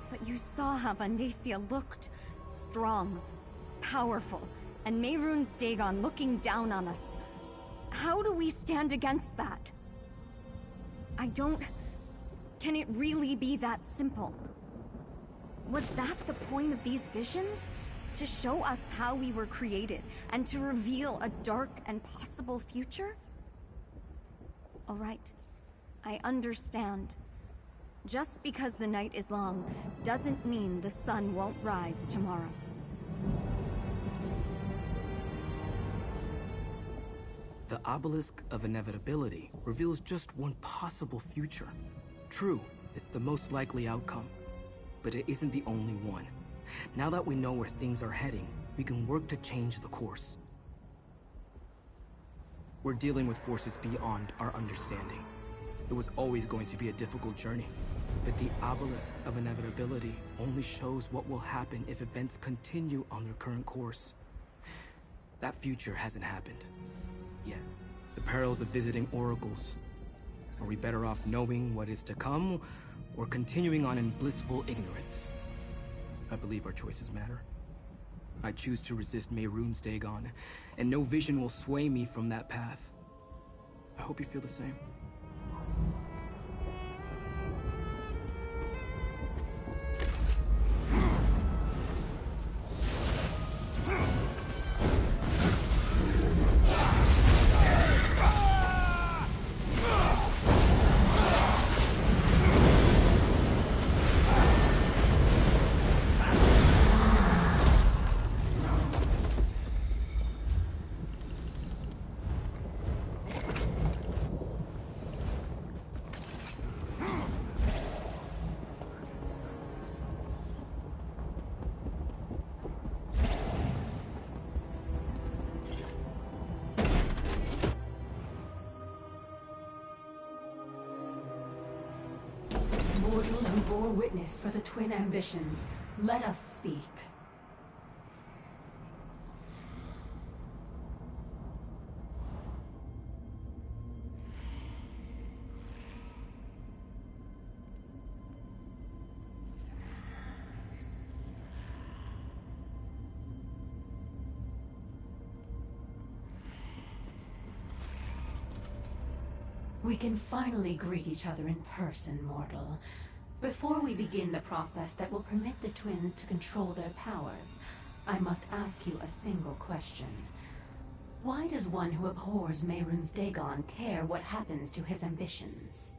But you saw how Vandacia looked. Strong, powerful, and My-Names-Dagon looking down on us. How do we stand against that? Can it really be that simple? Was that the point of these visions? To show us how we were created, and to reveal a dark and possible future? All right, I understand. Just because the night is long, doesn't mean the sun won't rise tomorrow. The obelisk of inevitability reveals just one possible future. True, it's the most likely outcome, but it isn't the only one. Now that we know where things are heading, we can work to change the course. We're dealing with forces beyond our understanding. It was always going to be a difficult journey, but the obelisk of inevitability only shows what will happen if events continue on their current course. That future hasn't happened yet. The perils of visiting oracles. Are we better off knowing what is to come, or continuing on in blissful ignorance? I believe our choices matter. I choose to resist My-Names-Dagon, and no vision will sway me from that path. I hope you feel the same. Mortal who bore witness for the twin ambitions, let us speak. We can finally greet each other in person, mortal. Before we begin the process that will permit the twins to control their powers, I must ask you a single question. Why does one who abhors Mehrunes Dagon care what happens to his ambitions?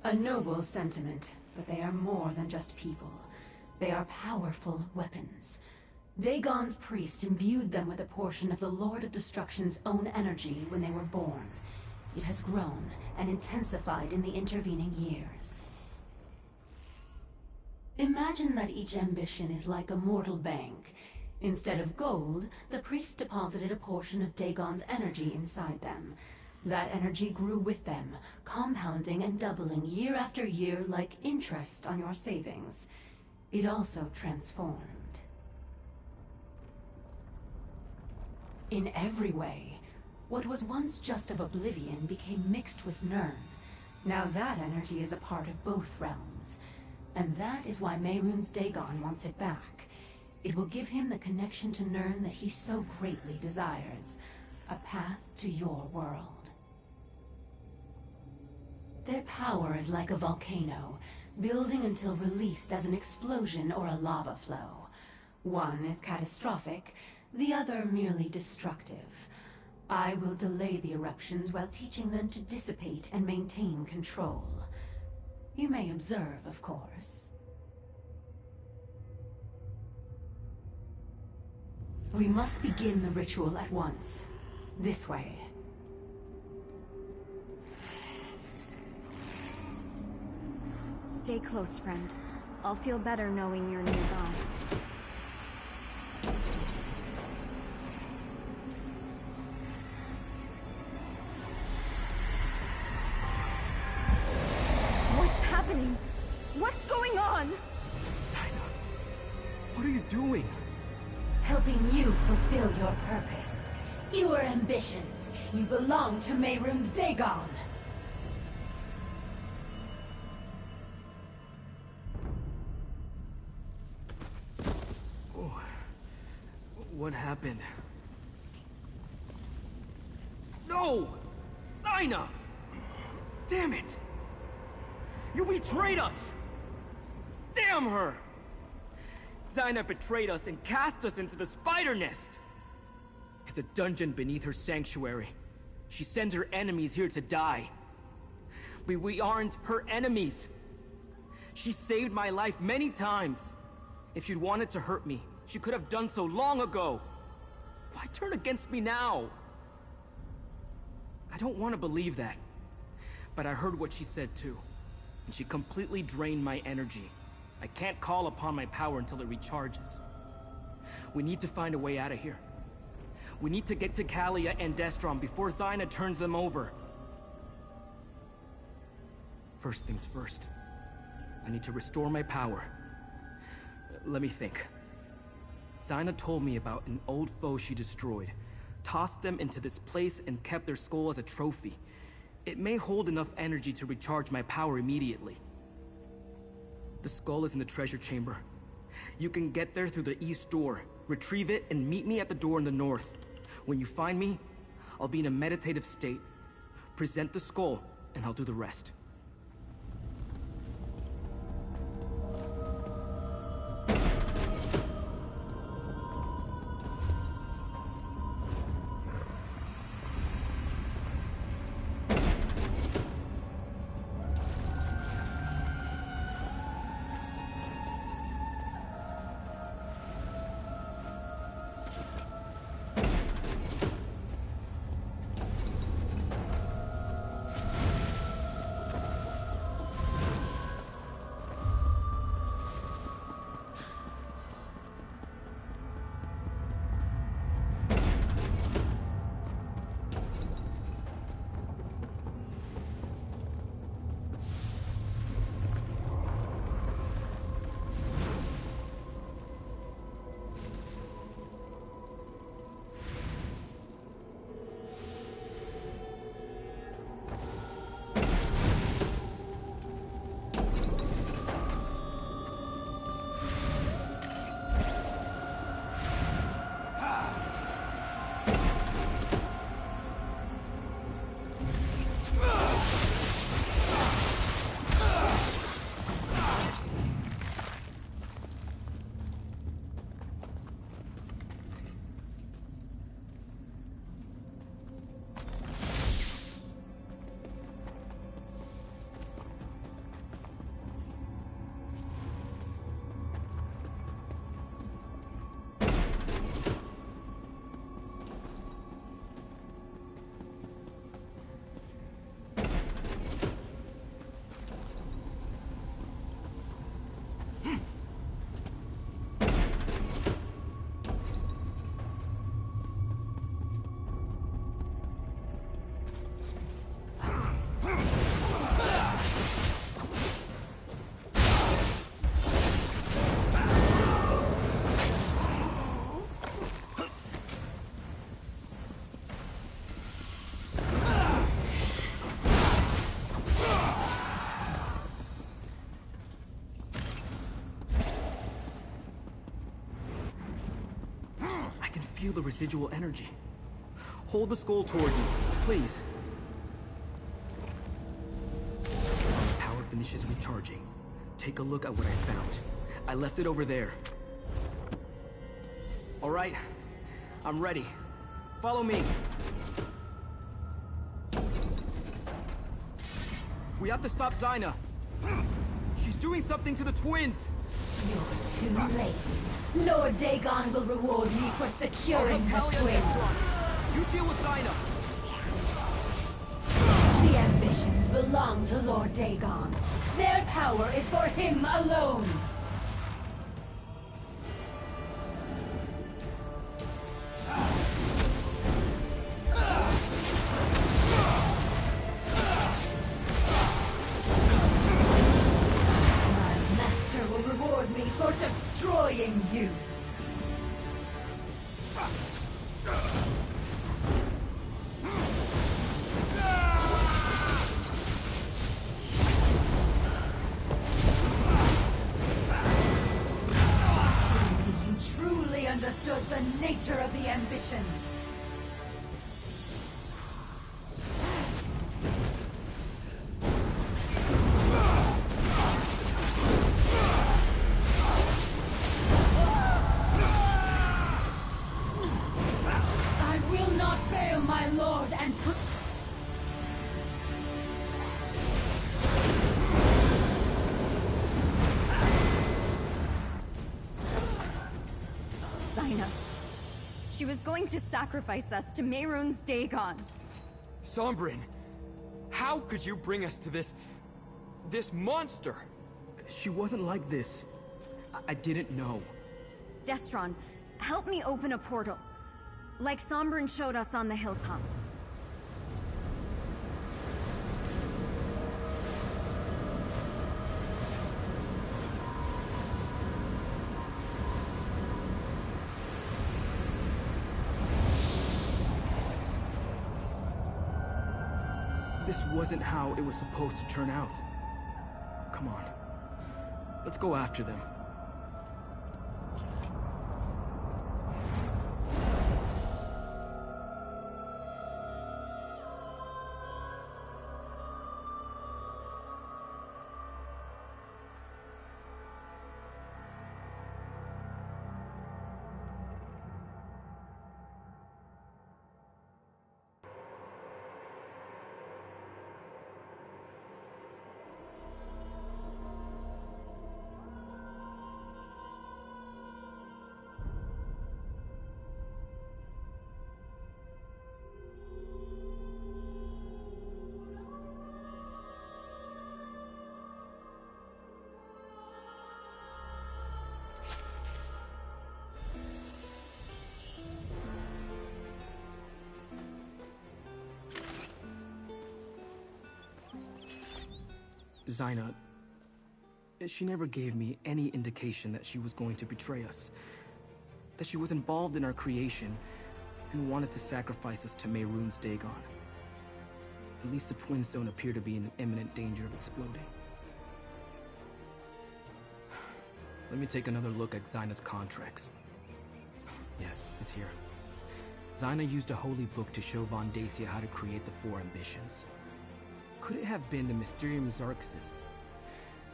A noble sentiment, but they are more than just people. They are powerful weapons. Dagon's priest imbued them with a portion of the Lord of Destruction's own energy when they were born. It has grown and intensified in the intervening years. Imagine that each ambition is like a mortal bank. Instead of gold, the priest deposited a portion of Dagon's energy inside them. That energy grew with them, compounding and doubling year after year like interest on your savings. It also transformed. In every way, what was once just of Oblivion became mixed with Nirn. Now that energy is a part of both realms. And that is why Mehrunes Dagon wants it back. It will give him the connection to Nirn that he so greatly desires. A path to your world. Their power is like a volcano, building until released as an explosion or a lava flow. One is catastrophic, the other merely destructive. I will delay the eruptions while teaching them to dissipate and maintain control. You may observe, of course. We must begin the ritual at once. This way. Stay close, friend. I'll feel better knowing you're nearby. What's happening? What's going on? Zaina, what are you doing? Helping you fulfill your purpose. Your ambitions. You belong to Mehrunes Dagon. What happened? No! Zaina! Damn it! You betrayed us! Damn her! Zaina betrayed us and cast us into the spider nest! It's a dungeon beneath her sanctuary. She sends her enemies here to die. We aren't her enemies. She saved my life many times. If she'd wanted to hurt me, she could have done so long ago. Why turn against me now? I don't want to believe that. But I heard what she said too. And she completely drained my energy. I can't call upon my power until it recharges. We need to find a way out of here. We need to get to Kalia and Destron before Zaina turns them over. First things first. I need to restore my power. Let me think. Zaina told me about an old foe she destroyed, tossed them into this place and kept their skull as a trophy. It may hold enough energy to recharge my power immediately. The skull is in the treasure chamber. You can get there through the east door, retrieve it, and meet me at the door in the north. When you find me, I'll be in a meditative state. Present the skull, and I'll do the rest. feel the residual energy. Hold the skull toward me, please. As power finishes recharging, take a look at what I found. I left it over there. All right, I'm ready. Follow me. We have to stop Zyna. She's doing something to the twins. You're too late. Lord Dagon will reward me for securing the twins. You deal with Zyna. The ambitions belong to Lord Dagon. Their power is for him alone. Destroying you. You truly understood the nature of the ambitions. She was going to sacrifice us to Mehrunes Dagon. Sombrin, how could you bring us to this monster? She wasn't like this. I didn't know. Destron, help me open a portal. Like Sombrin showed us on the hilltop. This wasn't how it was supposed to turn out. Come on. Let's go after them. Zyna, she never gave me any indication that she was going to betray us. That she was involved in our creation and wanted to sacrifice us to Mehrunes Dagon. At least the twins don't appear to be in imminent danger of exploding. Let me take another look at Zyna's contracts. Yes, it's here. Zyna used a holy book to show Von Dacia how to create the 4 ambitions. Could it have been the Mysterium Xarxis?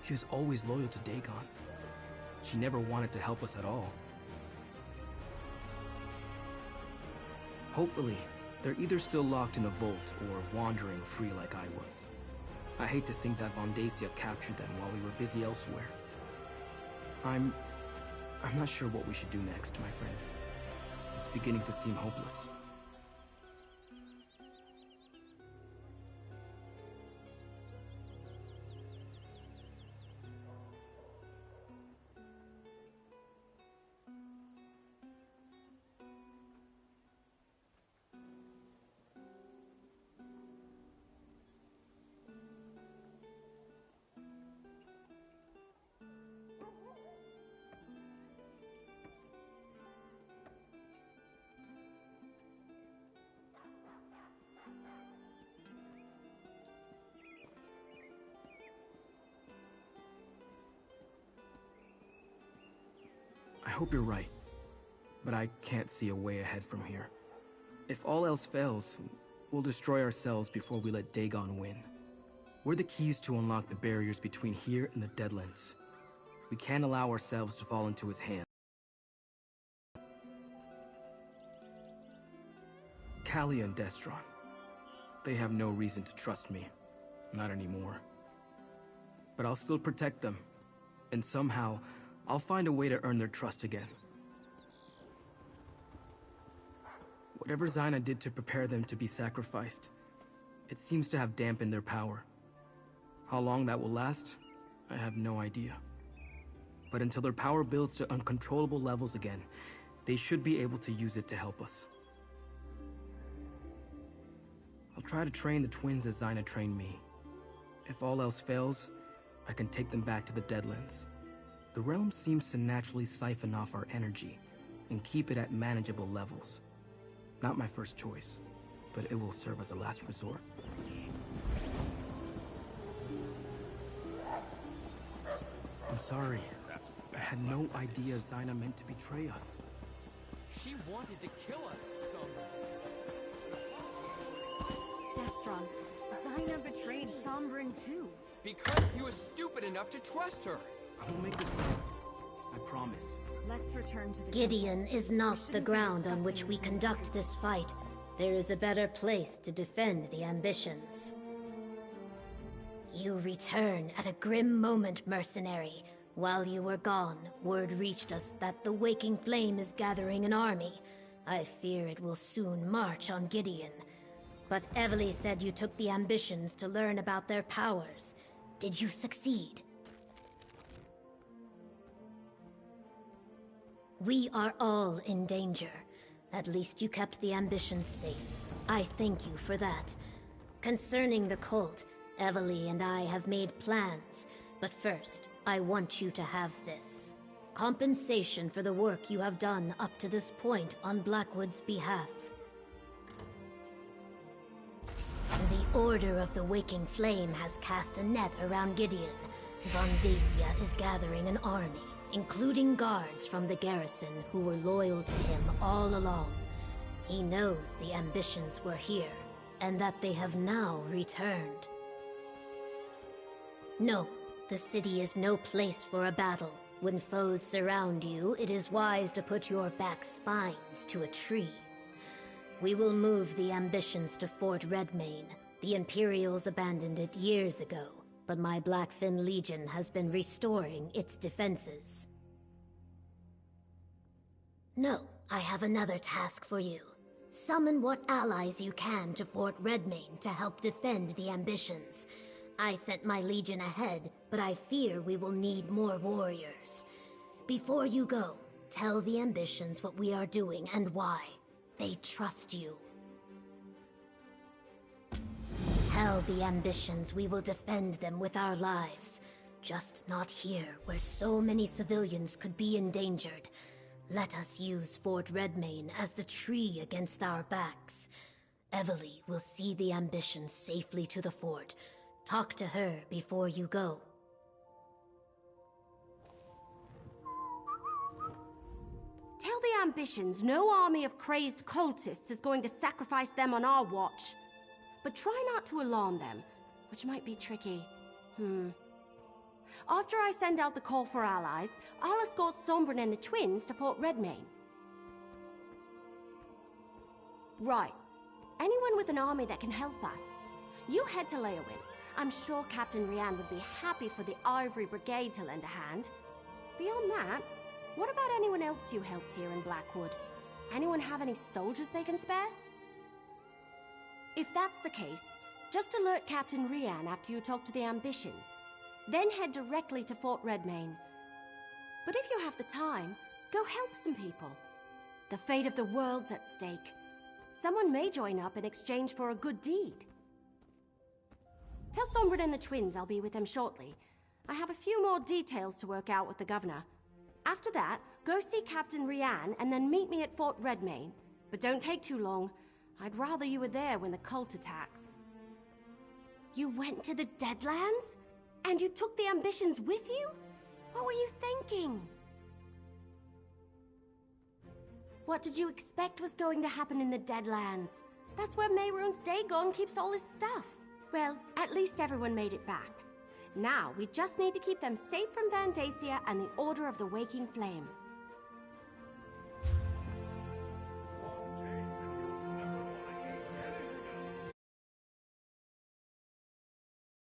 She was always loyal to Dagon. She never wanted to help us at all. Hopefully, they're either still locked in a vault or wandering free like I was. I hate to think that Von Dacia captured them while we were busy elsewhere. I'm not sure what we should do next, my friend. It's beginning to seem hopeless. I hope you're right. but I can't see a way ahead from here. If all else fails, we'll destroy ourselves before we let Dagon win. We're the keys to unlock the barriers between here and the Deadlands. We can't allow ourselves to fall into his hands. Callia and Destron. They have no reason to trust me. Not anymore. But I'll still protect them. And somehow, I'll find a way to earn their trust again. Whatever Zaina did to prepare them to be sacrificed, it seems to have dampened their power. How long that will last, I have no idea. But until their power builds to uncontrollable levels again, they should be able to use it to help us. I'll try to train the twins as Zaina trained me. If all else fails, I can take them back to the Deadlands. The realm seems to naturally siphon off our energy and keep it at manageable levels. Not my first choice, but it will serve as a last resort. I'm sorry. I had no idea Zaina meant to betray us. She wanted to kill us, Destron, Zaina betrayed Sombrin too. because he was stupid enough to trust her. I will make this right. I promise. Let's return to the Gideon is not the ground on which we conduct this fight. There is a better place to defend the ambitions. You return at a grim moment, mercenary. While you were gone, word reached us that the Waking Flame is gathering an army. I fear it will soon march on Gideon. But Evely said you took the ambitions to learn about their powers. Did you succeed? We are all in danger. At least you kept the ambitions safe. I thank you for that. Concerning the cult, Evely and I have made plans. But first, I want you to have this. Compensation for the work you have done up to this point on Blackwood's behalf. The Order of the Waking Flame has cast a net around Gideon. Von Dacia is gathering an army, including guards from the garrison who were loyal to him all along. He knows the ambitions were here, and that they have now returned. No, the city is no place for a battle. When foes surround you, it is wise to put your back spines to a tree. We will move the ambitions to Fort Redmane. The Imperials abandoned it years ago, but my Blackfin Legion has been restoring its defenses. No, I have another task for you. Summon what allies you can to Fort Redmane to help defend the ambitions. I sent my legion ahead, but I fear we will need more warriors. Before you go, tell the ambitions what we are doing and why. They trust you. Tell the ambitions we will defend them with our lives. Just not here, where so many civilians could be endangered. Let us use Fort Redmane as the tree against our backs. Evely will see the ambitions safely to the fort. Talk to her before you go. Tell the ambitions no army of crazed cultists is going to sacrifice them on our watch. But try not to alarm them, which might be tricky. After I send out the call for allies, I'll escort Sombrin and the twins to Fort Redmane. Right. Anyone with an army that can help us. You head to Leowin. I'm sure Captain Rian would be happy for the Ivory Brigade to lend a hand. Beyond that, what about anyone else you helped here in Blackwood? Anyone have any soldiers they can spare? If that's the case, just alert Captain Rian after you talk to the ambitions. Then head directly to Fort Redmane. But if you have the time, go help some people. The fate of the world's at stake. Someone may join up in exchange for a good deed. Tell Sombrin and the twins I'll be with them shortly. I have a few more details to work out with the governor. After that, go see Captain Rian and then meet me at Fort Redmane. But don't take too long. I'd rather you were there when the cult attacks. You went to the Deadlands? And you took the ambitions with you? What were you thinking? What did you expect was going to happen in the Deadlands? That's where Mehrunes Dagon keeps all his stuff. Well, at least everyone made it back. Now, we just need to keep them safe from Vandacia and the Order of the Waking Flame.